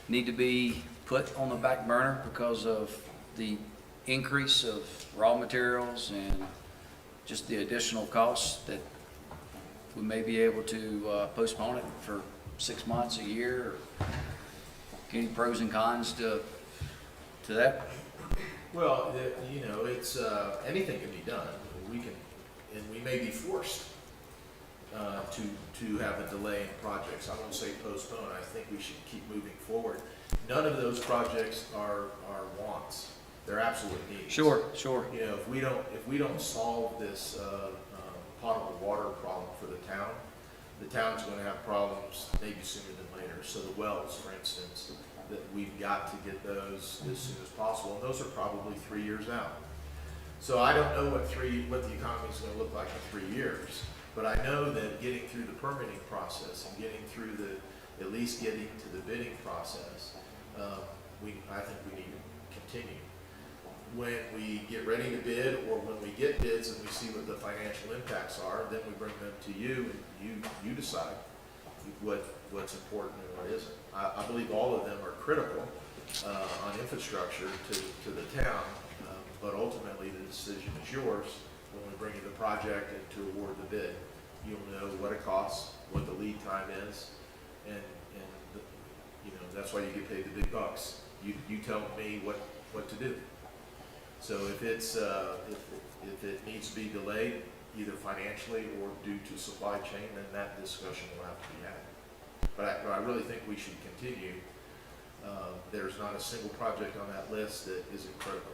need to be put on the back burner because of the increase of raw materials and just the additional costs that we may be able to postpone it for 6 months, a year? Or any pros and cons to that? Well, you know, it's, anything can be done. We can, and we may be forced to have a delay in projects. I won't say postpone. I think we should keep moving forward. None of those projects are wants. They're absolute needs. Sure. You know, if we don't solve this potable water problem for the town's going to have problems maybe sooner than later. So the wells, for instance, that we've got to get those as soon as possible, and those are probably 3 years out. So I don't know what the economy is going to look like in 3 years, but I know that getting through the permitting process and getting through at least getting to the bidding process, I think we need to continue. When we get ready to bid, or when we get bids and we see what the financial impacts are, then we bring them to you, and you decide what's important and what isn't. I believe all of them are critical on infrastructure to the town, but ultimately the decision is yours. When we bring you the project and to award the bid, you'll know what it costs, what the lead time is, and you know, that's why you get paid the big bucks. You tell me what to do. So if it's if it needs to be delayed, either financially or due to supply chain, then that discussion will have to be had. But I really think we should continue. There's not a single project on that list that isn't critical.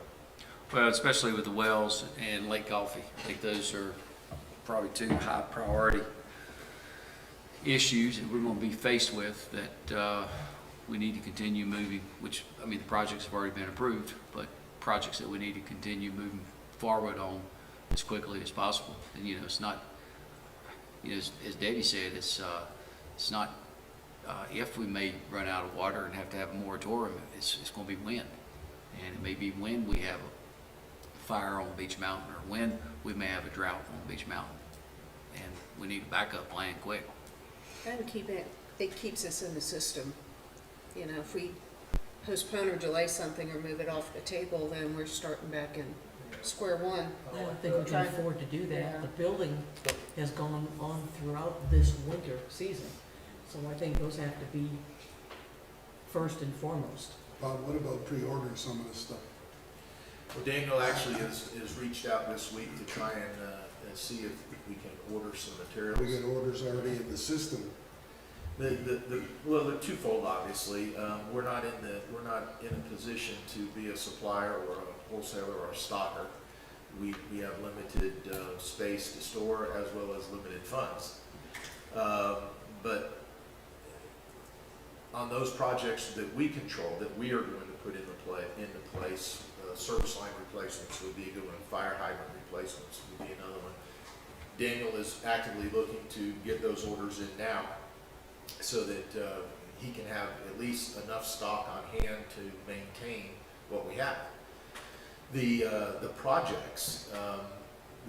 Well, especially with the wells and Lake Coffee. I think those are probably two high priority issues that we're going to be faced with that we need to continue moving, which, I mean, the projects have already been approved, but projects that we need to continue moving forward on as quickly as possible. And, you know, it's not, you know, as Debbie said, it's not if we may run out of water and have to have a moratorium, it's going to be when. And it may be when we have a fire on Beach Mountain, or when we may have a drought on Beach Mountain. And we need a backup plan quick. And it keeps us in the system. You know, if we postpone or delay something or move it off the table, then we're starting back in square one. I don't think we can Trying- afford to do Yeah. that. The building has gone on throughout this winter season. So I think those have to be first and foremost. Bob, what about pre-ordering some of this stuff? Well, Daniel actually has reached out this week to try and see if we can order some materials. We get orders already in the system. Well, they're twofold, obviously. We're not in a position to be a supplier or a wholesaler or a stocker. We have limited space to store as well as limited funds. But on those projects that we control, that we are going to put into place, service line replacements would be a good one. Fire hydrant replacements would be another one. Daniel is actively looking to get those orders in now, so that he can have at least enough stock on hand to maintain what we have. The projects,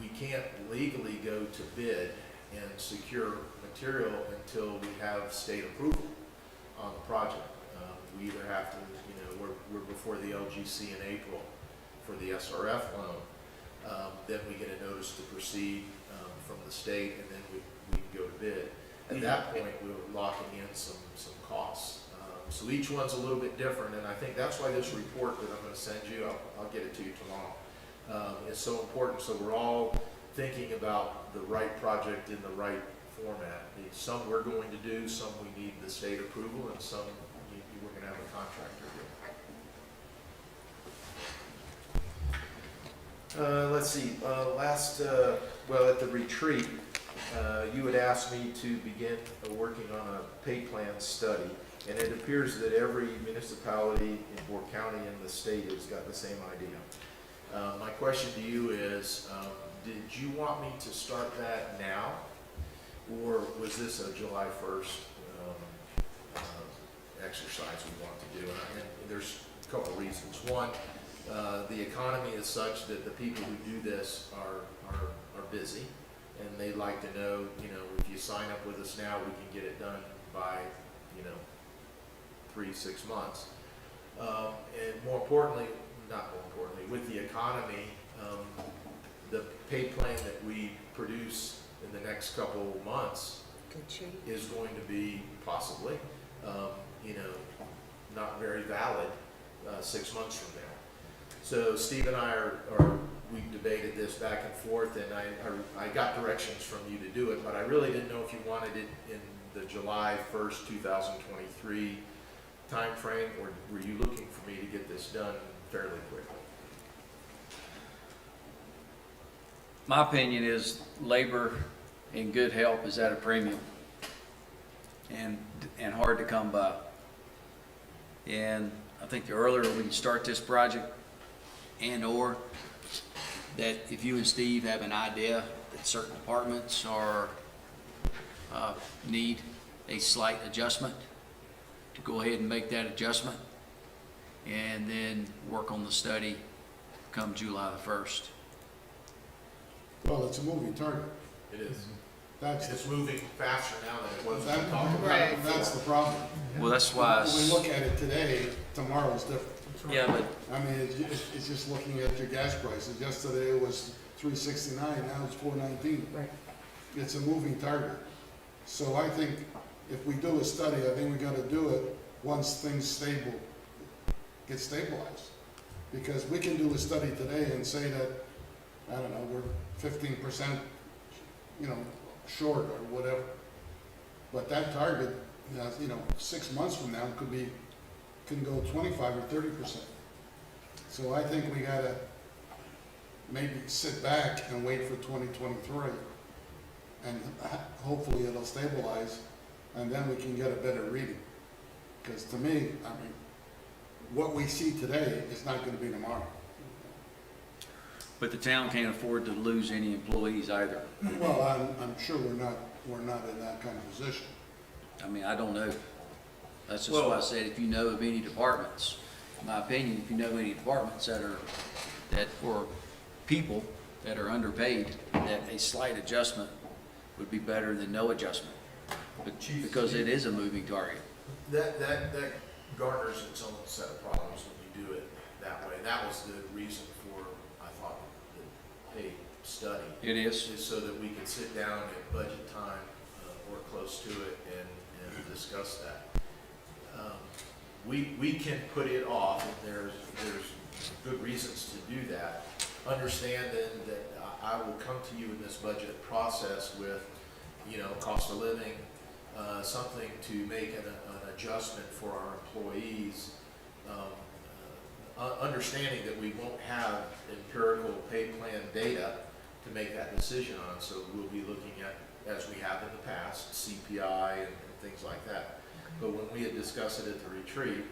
we can't legally go to bid and secure material until we have state approval on the project. We either have to, you know, we're before the LGC in April for the SRF loan. Then we get a notice to proceed from the state, and then we can go to bid. At that point, we were locking in some costs. So each one's a little bit different, and I think that's why this report that I'm going to send you, I'll get it to you tomorrow, is so important. So we're all thinking about the right project in the right format. Some we're going to do, some we need the state approval, and some we're going to have a contractor do. Let's see, well, at the retreat, you had asked me to begin working on a pay plan study, and it appears that every municipality or county in the state has got the same idea. My question to you is, did you want me to start that now, or was this a July 1st exercise we want to do? And there's a couple reasons. One, the economy is such that the people who do this are busy, and they'd like to know, you know, if you sign up with us now, we can get it done by, you know, 3-6 months. And more importantly, not more importantly, with the economy, pay plan that we produce in the next couple of months Good change. is going to be possibly, you know, not very valid 6 months from now. So Steve and I we debated this back and forth, and I got directions from you to do it, but I really didn't know if you wanted it in the July 1st, 2023 timeframe, or were you looking for me to get this done fairly quickly? My opinion is labor in good health is at a premium and hard to come by. And I think the earlier we can start this project, and/or that if you and Steve have an idea that certain departments need a slight adjustment, to go ahead and make that adjustment and then work on the study come July the 1st. Well, it's a moving target. It is. That's, It's moving faster now than it was when we that, talked about Right. it. that's the problem. Well, that's why. When we look at it today, tomorrow's different. Yeah, but I mean, it's just looking at your gas prices. Yesterday it was $3.69, now it's $4.19. Right. It's a moving target. So I think if we do a study, I think we gotta do it once things get stabilized. Because we can do a study today and say that, I don't know, we're 15%, short or whatever. But that target, 6 months from now can go 25 or 30%. So I think we gotta maybe sit back and wait for 2023. And hopefully it'll stabilize, and then we can get a better reading. Because to me, I mean, what we see today is not gonna be tomorrow. But the town can't afford to lose any employees either. Well, I'm sure we're not in that kind of position. I mean, I don't know. That's just why I said, if you know of any departments, in my opinion, if you know any departments or people that are underpaid, that a slight adjustment would be better than no adjustment. But because it is a moving target. That garners its own set of problems when you do it that way. That was the reason for, I thought, the pay study. It is. Is so that we could sit down at budget time, or close to it, and discuss that. We can put it off, and there's good reasons to do that. Understand then that I will come to you in this budget process with, cost of living, something to make an adjustment for our employees, understanding that we won't have empirical pay plan data to make that decision on, so we'll be looking at, as we have in the past, CPI and things like that. But when we had discussed it at the retreat,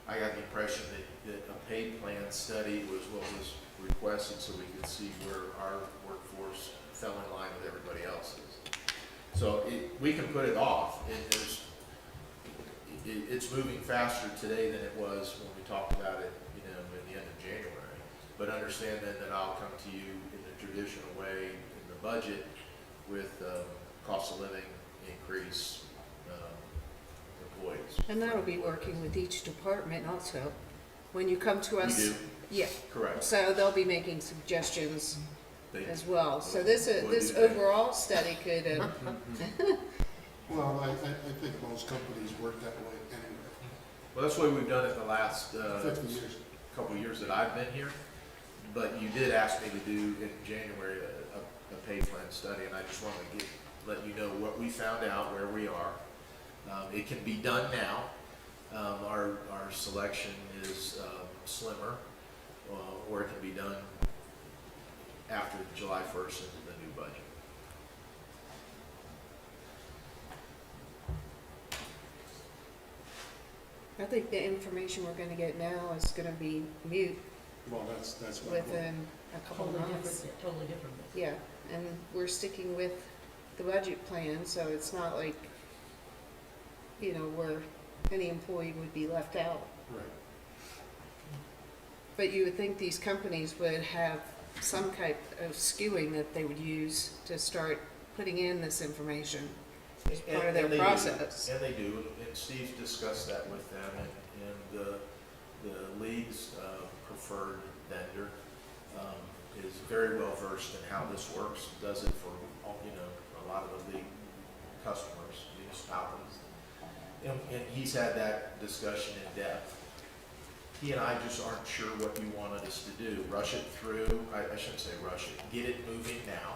I got the impression that a pay plan study was what was requested, so we could see where our workforce fell in line with everybody else's. So we can put it off. It's moving faster today than it was when we talked about it, in the end of January. But understand then that I'll come to you in the traditional way in the budget with cost of living increase, employees. And that'll be working with each department also. When you come to us. You do? Yeah, Correct. so they'll be making suggestions They- as well. So this We'll this do that. overall study could, Well, I think most companies work that way anyway, Well, that's what we've done it the last 50 years. couple of years that I've been here. But you did ask me to do in January a pay plan study, and I just wanted to let you know what we found out, where we are. It can be done now. Our selection is slimmer, or it can be done after July 1st into the new budget. I think the information we're gonna get now is gonna be mute Well, that's what I'm within a couple of Totally months. different, totally different. Yeah, and we're sticking with the budget plan, so it's not like, where any employee would be left out. right. But you would think these companies would have some type of skewing that they would use to start putting in this information as part of their And they do. process. And they do, and Steve's discussed that with them, and the league's preferred vendor is very well versed in how this works, does it for, all, a lot of the big customers, municipalities. And he's had that discussion in depth. He and I just aren't sure what he wanted us to do. Rush it through, I shouldn't say rush it, get it moving now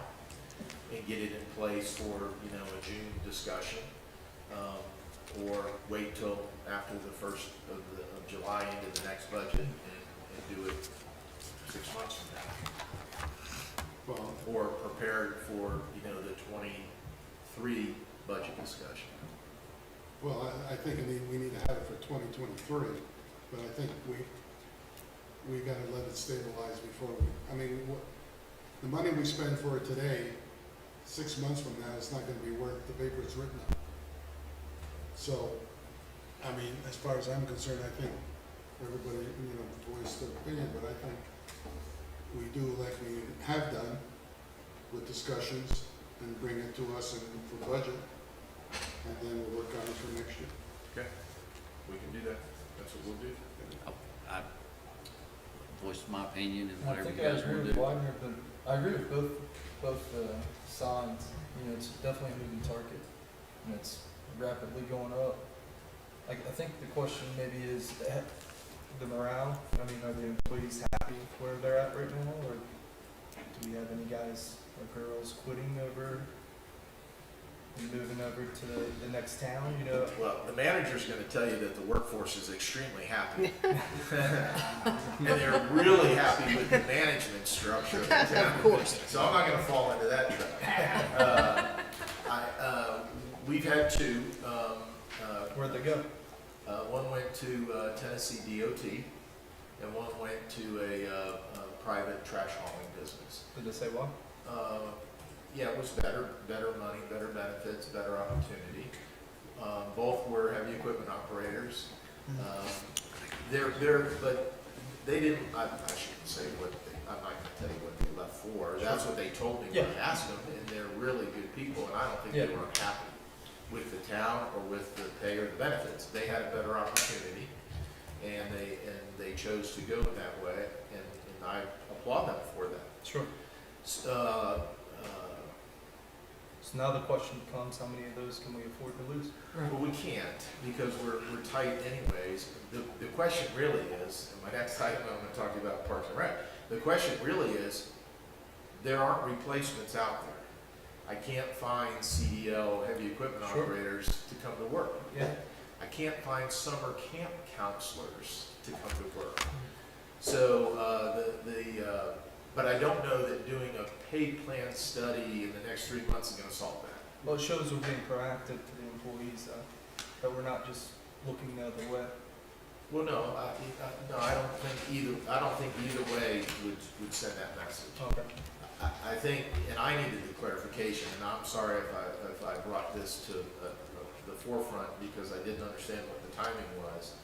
and get it in place for, a June discussion. Or wait till after the first of July into the next budget and do it 6 months from now. Well, Or prepare it for, the 23 budget discussion. well, I think we need to have it for 2023, but I think we gotta let it stabilize before the money we spend for it today, 6 months from now, it's not gonna be worth the paper it's written on. So, as far as I'm concerned, I think everybody, voiced their opinion, but I think we do like we have done with discussions and bring it to us for budget, and then we'll work on it for next year. Okay. We can do that. That's what we'll do. I voiced my opinion and I whatever think you I guys agree want with to do. Wagner, but I agree with both sides. It's definitely a moving target, and it's rapidly going up. I think the question maybe is the morale. Are the employees happy where they're at right now, or do we have any guys or girls quitting over and moving over to the next town? Well, the manager's gonna tell you that the workforce is extremely happy. And they're really happy with the management structure of the town. Of course. So I'm not gonna fall into that trap. We've had two, Where'd they go? one went to Tennessee DOT, and one went to a private trash hauling business. Did they say why? Yeah, it was better money, better benefits, better opportunity. Both were heavy equipment operators. But they didn't, I shouldn't say I'm not gonna tell you what they left for. That's what they told me when I asked them, and they're really good people, and I don't think they were unhappy with the town or with the pay or the benefits. They had a better opportunity, and they chose to go that way, and I applaud them for that. Sure. So So now the question becomes, how many of those can we afford to lose? well, we can't, because we're tight anyways. The question really is, and my next item, I'm gonna talk to you about Parks and Rec. The question really is, there aren't replacements out there. I can't find CDL heavy equipment operators to come to work. Yeah. I can't find summer camp counselors to come to work. So, but I don't know that doing a pay plan study in the next 3 months is gonna solve that. Well, it shows we're being proactive to the employees, that we're not just looking the other way. Well, no, I don't think either way would send that message. Okay. I think, and I needed the clarification, and I'm sorry if I brought this to the forefront because I didn't understand what the timing was.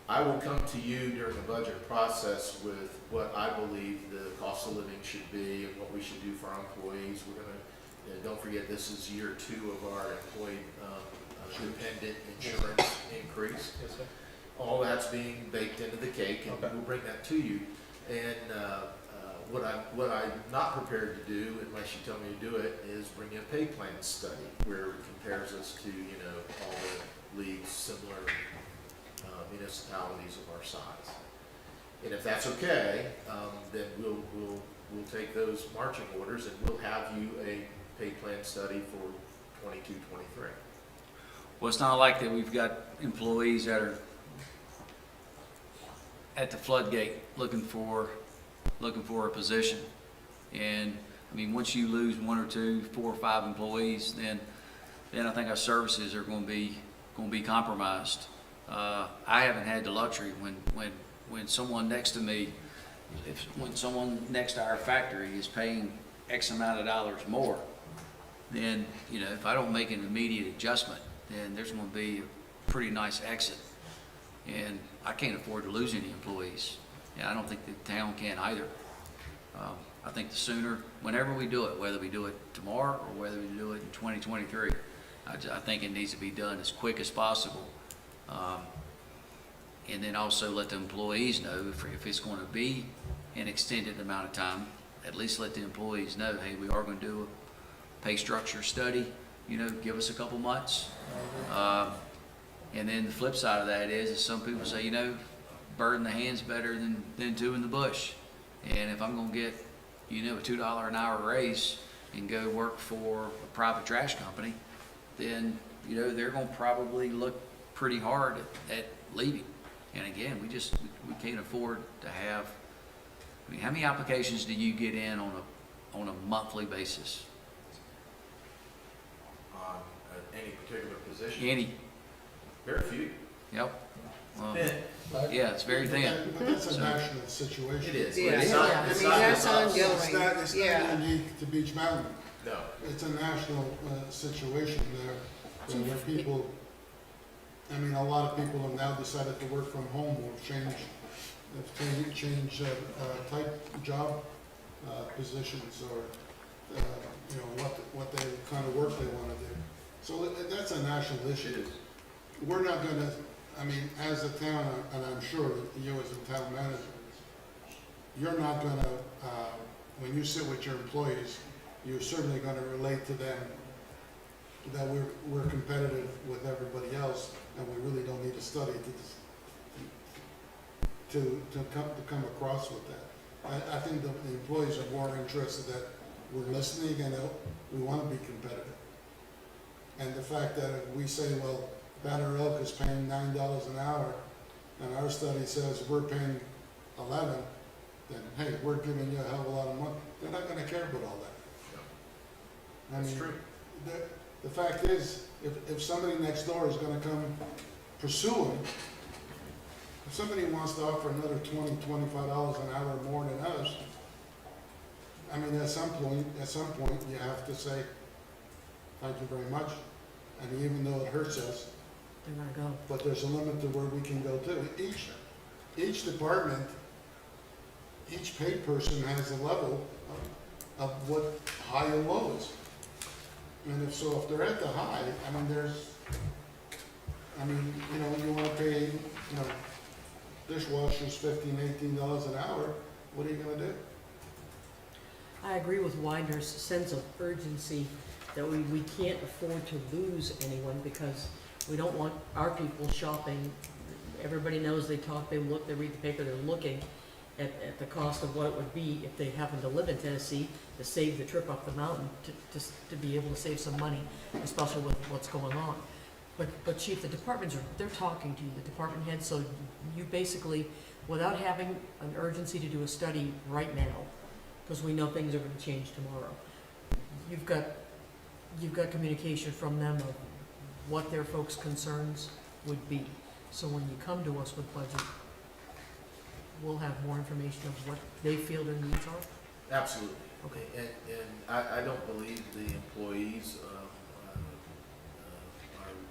I will come to you during the budget process with what I believe the cost of living should be and what we should do for our employees. We're gonna, don't forget, this is year 2 of our employee dependent insurance increase. Yes, sir. All that's being baked into the cake, and Okay. we'll bring that to you. And what I'm not prepared to do, unless you tell me to do it, is bring a pay plan study where it compares us to all the leagues, similar municipalities of our size. And if that's okay, then we'll take those marching orders and we'll have you a pay plan study for 22, 23. Well, it's not like that we've got employees that are at the floodgate looking for a position. And, once you lose 1 or 2, 4 or 5 employees, then I think our services are going to be compromised. I haven't had the luxury when someone next to me, when someone next to our factory is paying X amount of dollars more, then, if I don't make an immediate adjustment, then there's going to be a pretty nice exit. And I can't afford to lose any employees. And I don't think the town can either. I think the sooner, whenever we do it, whether we do it tomorrow or whether we do it in 2023, I think it needs to be done as quick as possible. And then also let the employees know if it's going to be an extended amount of time. At least let the employees know, hey, we are going to do a pay structure study, give us a couple months. And then the flip side of that is some people say, bird in the hand's better than two in the bush. And if I'm going to get, a $2 an hour raise and go work for a private trash company, then, they're going to probably look pretty hard at leaving. And again, we can't afford to have, how many applications do you get in on a monthly basis? On any particular position? Any? Very few. Yep. Well, Thin. yeah, it's very thin. But that's a national situation. It is. Yeah, It's not- yeah. it's I mean, not that's just us. ongoing. It's Yeah. not unique to Beach Mountain. No. It's a national situation there, where people, a lot of people have now decided to work from home or change type job positions or, what they, kind of work they want to do. So that's a national It issue. is. We're not gonna, as a town, and I'm sure that you as a town manager, you're not gonna, when you sit with your employees, you're certainly gonna relate to them that we're competitive with everybody else, and we really don't need a study to come across with that. I think the employees are more interested that we're listening and that we wanna be competitive. And the fact that if we say, well, Banner Oak is paying $9 an hour, and our study says we're paying 11, then, hey, we're giving you a hell of a lot of money. They're not gonna care about all that. I That's mean, true. the fact is, if somebody next door is gonna come pursue them, if somebody wants to offer another $20, $25 an hour more than us, at some point, you have to say, thank you very much. And even though it hurts us, They're gonna go. but there's a limit to where we can go to. Each department, each paid person has a level of what high and low is. And if they're at the high, you wanna pay, dishwashers $15, $18 an hour, what are you gonna do? I agree with Widener's sense of urgency that we can't afford to lose anyone because we don't want our people shopping. Everybody knows they talk, they look, they read the paper, they're looking at the cost of what it would be if they happen to live in Tennessee to save the trip up the mountain to be able to save some money, especially with what's going on. But Chief, the departments they're talking to you, the department heads, so you basically, without having an urgency to do a study right now, because we know things are gonna change tomorrow, you've got communication from them of what their folks' concerns would be. So when you come to us with budget, we'll have more information of what they feel their needs are. Absolutely. Okay. And I don't believe the employees are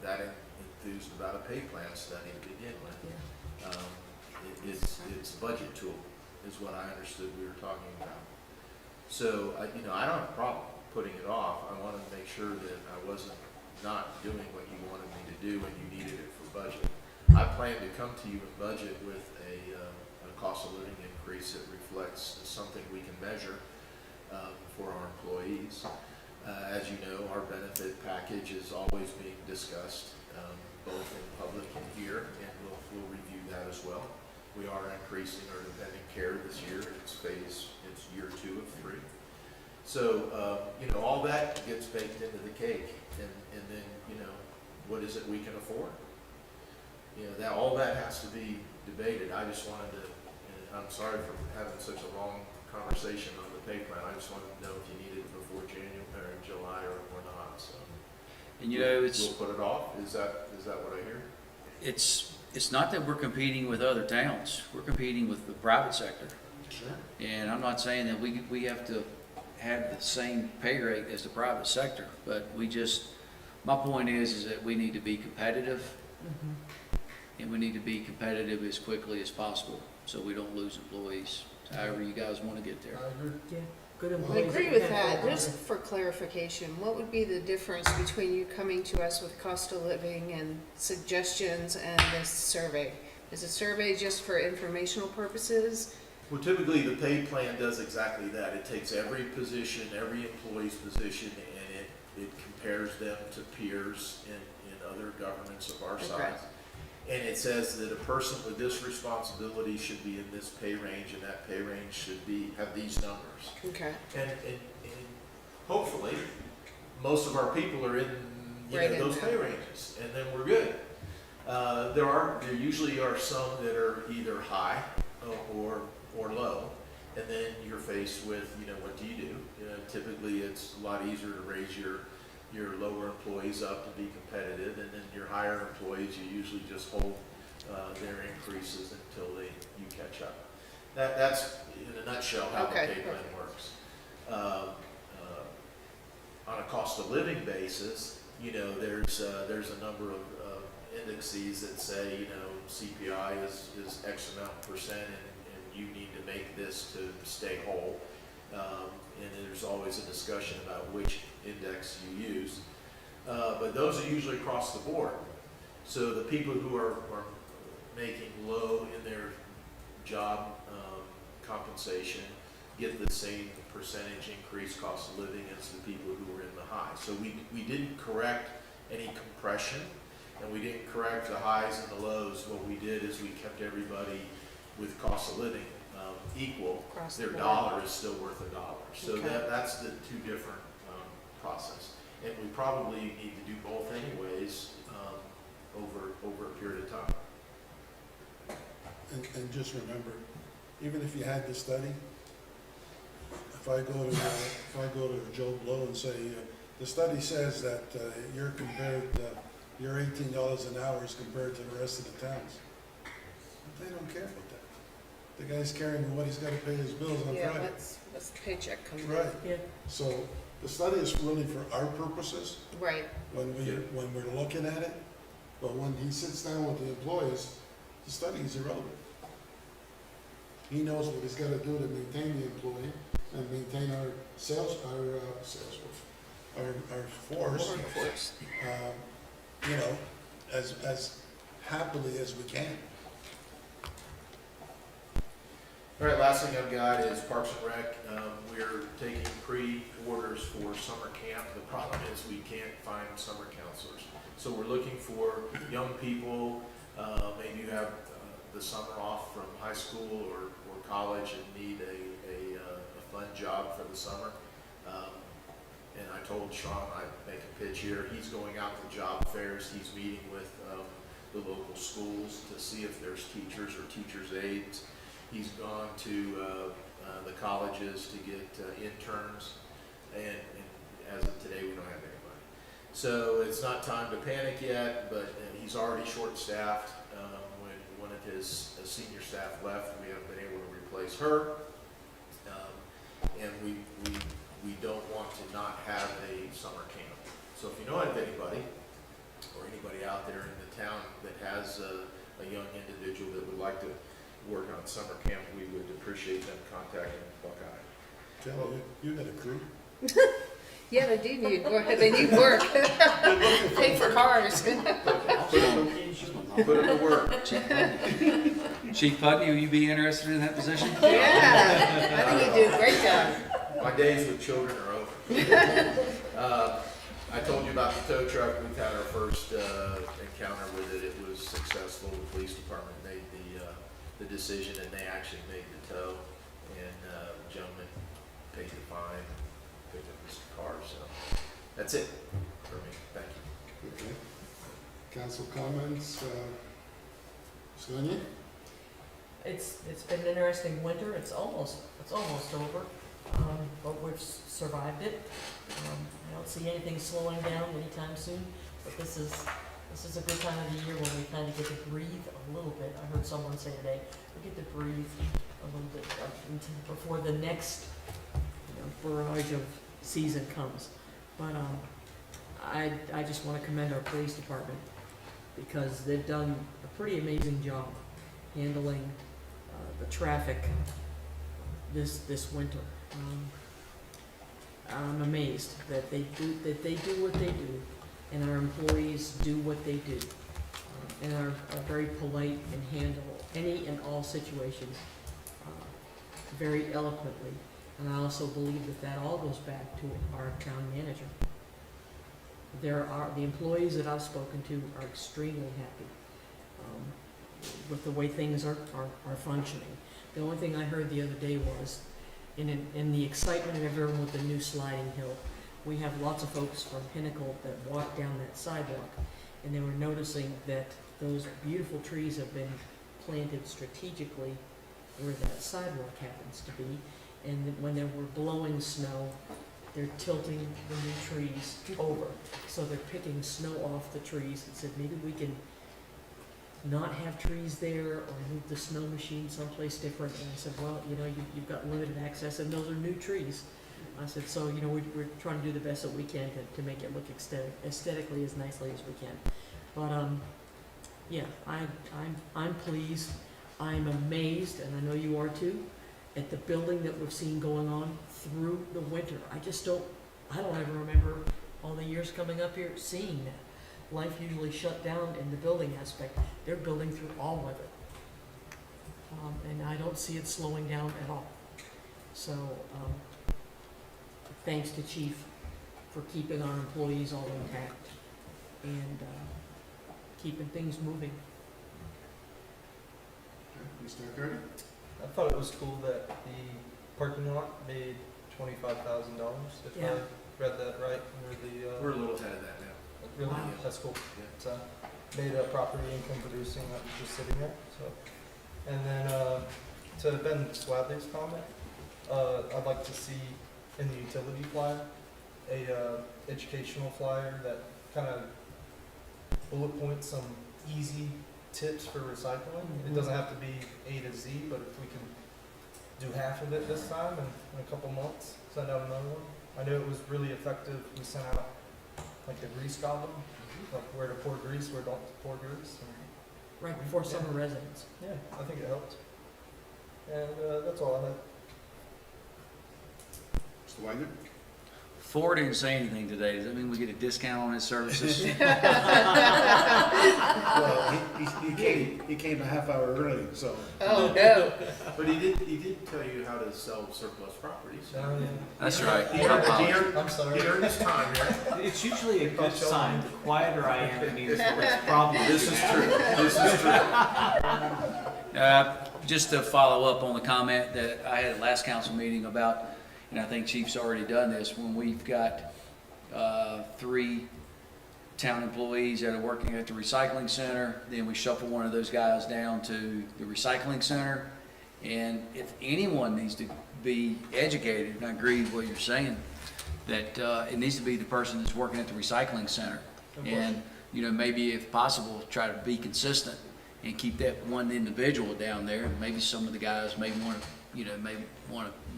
that enthused about a pay plan study to begin with. Yeah. It's a budget tool, is what I understood we were talking about. So, I don't have a problem putting it off. I wanted to make sure that I wasn't not doing what you wanted me to do when you needed it for budget. I plan to come to you in budget with a cost of living increase that reflects something we can measure for our employees. As you know, our benefit package is always being discussed, both in public and here, and we'll review that as well. We are increasing our dependent care this year. It's year 2 of 3. So, all that gets baked into the cake, and then, what is it we can afford? All that has to be debated. I just wanted to, and I'm sorry for having such a long conversation on the pay plan. I just wanted to know if you needed it before January or July or not, so. And We'll put it off? Is that what I hear? it's not that we're competing with other towns. We're competing with the private sector. Sure. And I'm not saying that we have to have the same pay rate as the private sector, but my point is that we need to be competitive, and we need to be competitive as quickly as possible, so we don't lose employees, however you guys want to get there. I agree. Yeah, good I employees. agree with that. Just for clarification, what would be the difference between you coming to us with cost of living and suggestions and this survey? Is the survey just for informational purposes? Well, typically, the pay plan does exactly that. It takes every position, every employee's position, and it compares them to peers in other governments of our Okay. size. And it says that a person with this responsibility should be in this pay range, and that pay range should have these numbers. Okay. And hopefully, most of our people are in, Right in those that. pay ranges, and then we're good. There usually are some that are either high or low, and then you're faced with, what do you do? Typically, it's a lot easier to raise your lower employees up to be competitive, and then your higher employees, you usually just hold their increases until you catch up. That's in a nutshell how the Okay. pay plan works. On a cost of living basis, there's a number of indices that say, CPI is X amount percent, and you need to make this to stay whole. And there's always a discussion about which index you use. But those are usually across the board. So the people who are making low in their job compensation get the same percentage increase cost of living as the people who are in the high. So we didn't correct any compression, and we didn't correct the highs and the lows. What we did is we kept everybody with cost of living equal. Across the Their board. dollar is still worth $1. So Okay. that's the two different process. And we probably need to do both anyways over a period of time. And just remember, even if you had the study, if I go to Joe Blow and say, the study says that your $18 an hour is compared to the rest of the towns. They don't care about that. The guy's caring what he's got to pay his bills on Yeah, Friday. that's the paycheck coming in. Right. Yeah. So the study is really for our purposes Right. when we're looking at it. But when he sits down with the employees, the study is irrelevant. He knows what he's got to do to maintain the employee and maintain our sales force, our force, Workforce. as happily as we can. All right, last thing I've got is Parks and Rec. We're taking pre-orders for summer camp. The problem is we can't find summer counselors. So we're looking for young people, maybe you have the summer off from high school or college and need a fun job for the summer. And I told Sean I'd make a pitch here. He's going out to job fairs. He's meeting with the local schools to see if there's teachers or teachers' aides. He's gone to the colleges to get interns, and as of today, we don't have anybody. So it's not time to panic yet, but he's already short-staffed. When one of his senior staff left, we haven't been able to replace her. And we don't want to not have a summer camp. So if you know of anybody, or anybody out there in the town that has a young individual that would like to work on summer camp, we would appreciate them contacting Buckeye. Kelly, you got a crew? Yeah, they do need work. They need work. Pay for cars. Put them to work. Chief Putney, will you be interested in that position? Yeah, I think you do a great job. My days with children are over. I told you about the tow truck. We've had our first encounter with it. It was successful. The police department made the decision, and they actually made the tow. And the gentleman paid the fine, picked up his car. So that's it for me. Thank you. Okay. Council comments, Sonia? It's been an interesting winter. It's almost over, but we've survived it. I don't see anything slowing down anytime soon, but this is a good time of the year when we kind of get to breathe a little bit. I heard someone say today, we get to breathe a little bit before the next barrage of season comes. But I just want to commend our police department because they've done a pretty amazing job handling the traffic this winter. I'm amazed that they do what they do, and our employees do what they do, and are very polite and handle any and all situations. very eloquently. And I also believe that that all goes back to our town manager. The employees that I've spoken to are extremely happy with the way things are functioning. The only thing I heard the other day was, in the excitement of everyone with the new sliding hill, we have lots of folks from Pinnacle that walk down that sidewalk, and they were noticing that those beautiful trees have been planted strategically where that sidewalk happens to be, and that when they were blowing snow, they're tilting the new trees over. So they're picking snow off the trees and said, maybe we can not have trees there or move the snow machine someplace different. And I said, well, you've got limited access and those are new trees. I said, so, we're trying to do the best that we can to make it look aesthetically as nicely as we can. But, yeah, I'm pleased. I'm amazed, and I know you are too, at the building that we've seen going on through the winter. I don't ever remember all the years coming up here seeing that. Life usually shut down in the building aspect. They're building through all weather. And I don't see it slowing down at all. So, thanks to Chief for keeping our employees all intact and keeping things moving. Mr. McCarty? I thought it was cool that the parking lot made $25,000, if Yeah. I read that right. We're a little ahead of that now. Really? Wow. That's cool. Yeah. So, made a property income producing that was just sitting there, so. And then, to Ben Swadley's comment, I'd like to see in the utility flyer, a, educational flyer that kind of bullet points some easy tips for recycling. It doesn't have to be A to Z, but if we can do half of it this time and in a couple months, send out another one. I know it was really effective. We sent out like the grease goblin, like where to pour grease, where don't pour grease. And Right before summer residents. yeah, I think it helped. And that's all I had. Mr. Wagner? Ford didn't say anything today. Does that mean we get a discount on his services? Well, he came a half hour early, so. Oh, no. But he did tell you how to sell surplus properties. That's right. He I earned, apologize. I'm sorry. he earned his time, right? It's usually a good sign. The quieter I am, it means the less problems. This is true, this is true. Just to follow up on the comment that I had at last council meeting about, and I think Chief's already done this, when we've got 3 town employees that are working at the recycling center, then we shuffle one of those guys down to the recycling center. And if anyone needs to be educated, and I agree with what you're saying, that it needs to be the person that's working at the recycling center. And, maybe if possible, try to be consistent and keep that one individual down there. Maybe some of the guys may want a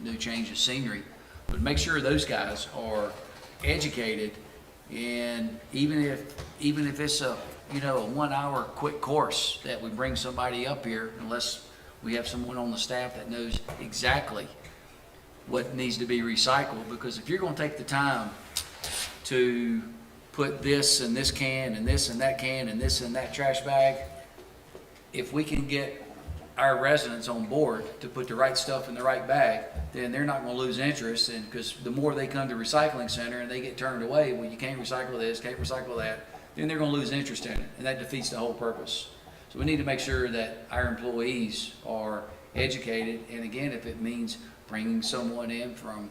new change of scenery, but make sure those guys are educated. And even if it's a 1 hour quick course, that we bring somebody up here, unless we have someone on the staff that knows exactly what needs to be recycled. Because if you're going to take the time to put this in this can and this in that can and this in that trash bag, if we can get our residents on board to put the right stuff in the right bag, then they're not going to lose interest. And because the more they come to recycling center and they get turned away, well, you can't recycle this, can't recycle that, then they're going to lose interest in it, and that defeats the whole purpose. So we need to make sure that our employees are educated. And again, if it means bringing someone in from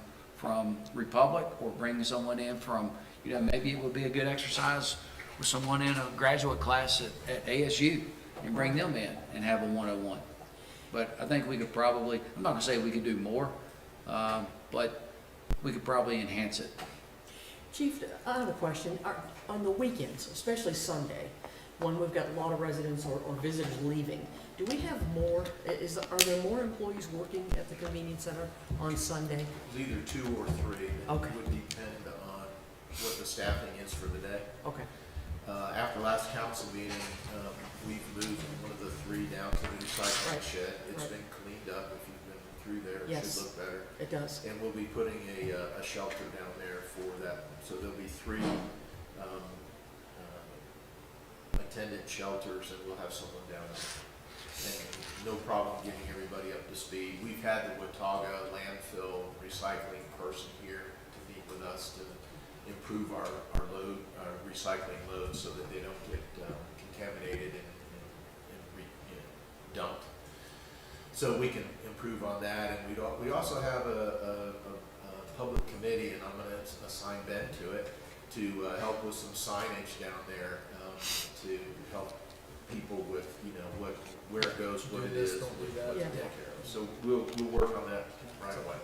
Republic, or bringing someone in from, maybe it would be a good exercise with someone in a graduate class at ASU, and bring them in and have a 101. But I think we could probably, I'm not gonna say we could do more, but we could probably enhance it. Chief, I have a question. On the weekends, especially Sunday, when we've got a lot of residents or visitors leaving, do we have more, are there more employees working at the convenience center on Sunday? It's either 2 or 3. Okay. It would depend on what the staffing is for the day. Okay. After last council meeting, we've moved one of the 3 down to the recycling Right. shed. It's Right. been cleaned up. If you've been through there, it Yes. should look better. It does. And we'll be putting a shelter down there for that. So there'll be 3 attendant shelters, and we'll have someone down there. And no problem getting everybody up to speed. We've we've had the Watauga landfill recycling person here to meet with us to improve our load, recycling loads so that they don't get contaminated and dumped. So we can improve on that, and we also have a public committee, and I'm going to assign Ben to it, to help with some signage down there, to help people with, where it goes, what it is, what to Yeah. take care of. So we'll work on that right away.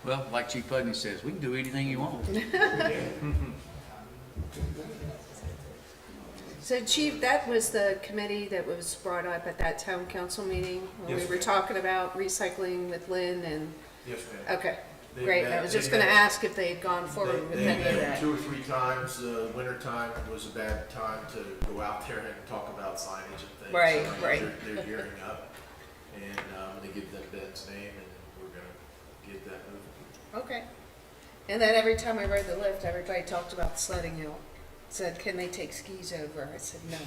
Well, like Chief Putney says, we can do anything you want. So Chief, that was the committee that was brought up at that town council meeting when Yes, we were ma'am. talking about recycling with Lynn and, Yes, ma'am. okay, They great. met- I was just they gonna met- ask if they had gone forward with They any of met that. 2 or 3 times. Winter time was a bad time to go out there and talk about signage and things. Right, So right. They're gearing up, and they give them Ben's name, and we're gonna get that moving. Okay. And then every time I rode the lift, everybody talked about the sledding hill. Said, can they take skis over? I said, no.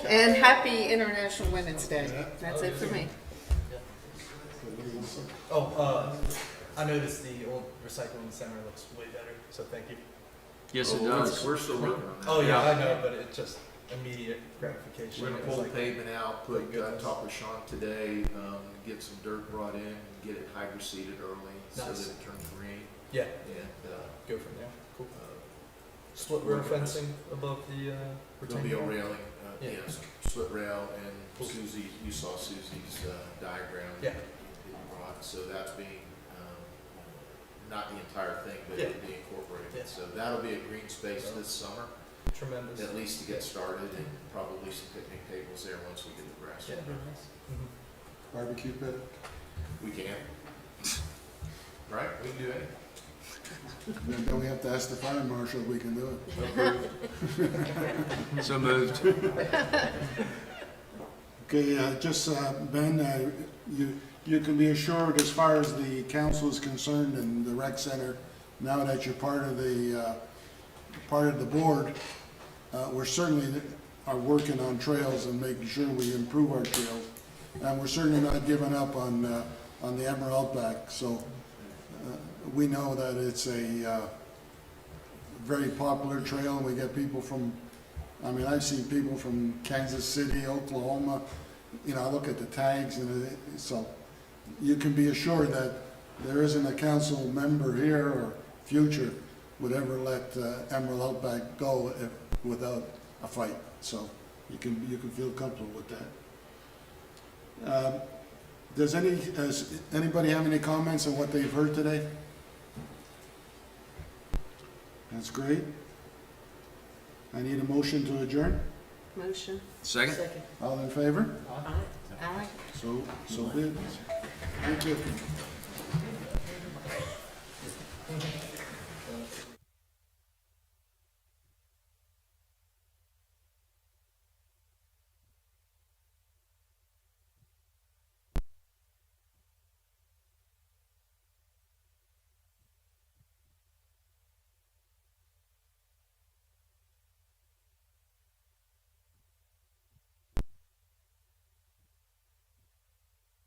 And happy International Women's Day. That's it for me. I noticed the old recycling center looks way better, so thank you. Yes, it Oh, does. We're still working on that. Oh, yeah, I know, but it's just immediate gratification. We're gonna It's pull the like- pavement out, Thank goodness. talk with Sean today, get some dirt brought in, and get it hydro-seeded early so that Nice. it turns green. Yeah, And, go from there. Cool. uh, Split rail fencing above the there'll be a retaining wall? railing, Yeah. yes, split rail, and Cool. Susie, you saw Susie's, diagram. Yeah. that you brought, so that's being, not the entire thing, but Yeah. it'll be incorporated. Yeah. So that'll be a green space this summer, Tremendous. at least to get started, and probably some picnic tables there once we get the grass. Yeah. Mhm. Barbecue pit. We can. Right, we can do anything. Then we have to ask the fire marshal if we can do it. So moved. Okay, Ben, you can be assured as far as the council is concerned and the rec center, now that you're part of the board, we're certainly are working on trails and making sure we improve our trails. And we're certainly not giving up on the Emerald Outback, so we know that it's a very popular trail, and we get people from, I've seen people from Kansas City, Oklahoma, I look at the tags, and so you can be assured that there isn't a council member here or future would ever let Emerald Outback go without a fight, so you can feel comfortable with that. Does anybody have any comments on what they've heard today? That's great. I need a motion to adjourn. Motion. Second? Second. All in favor? Aye. So be it. Thank you.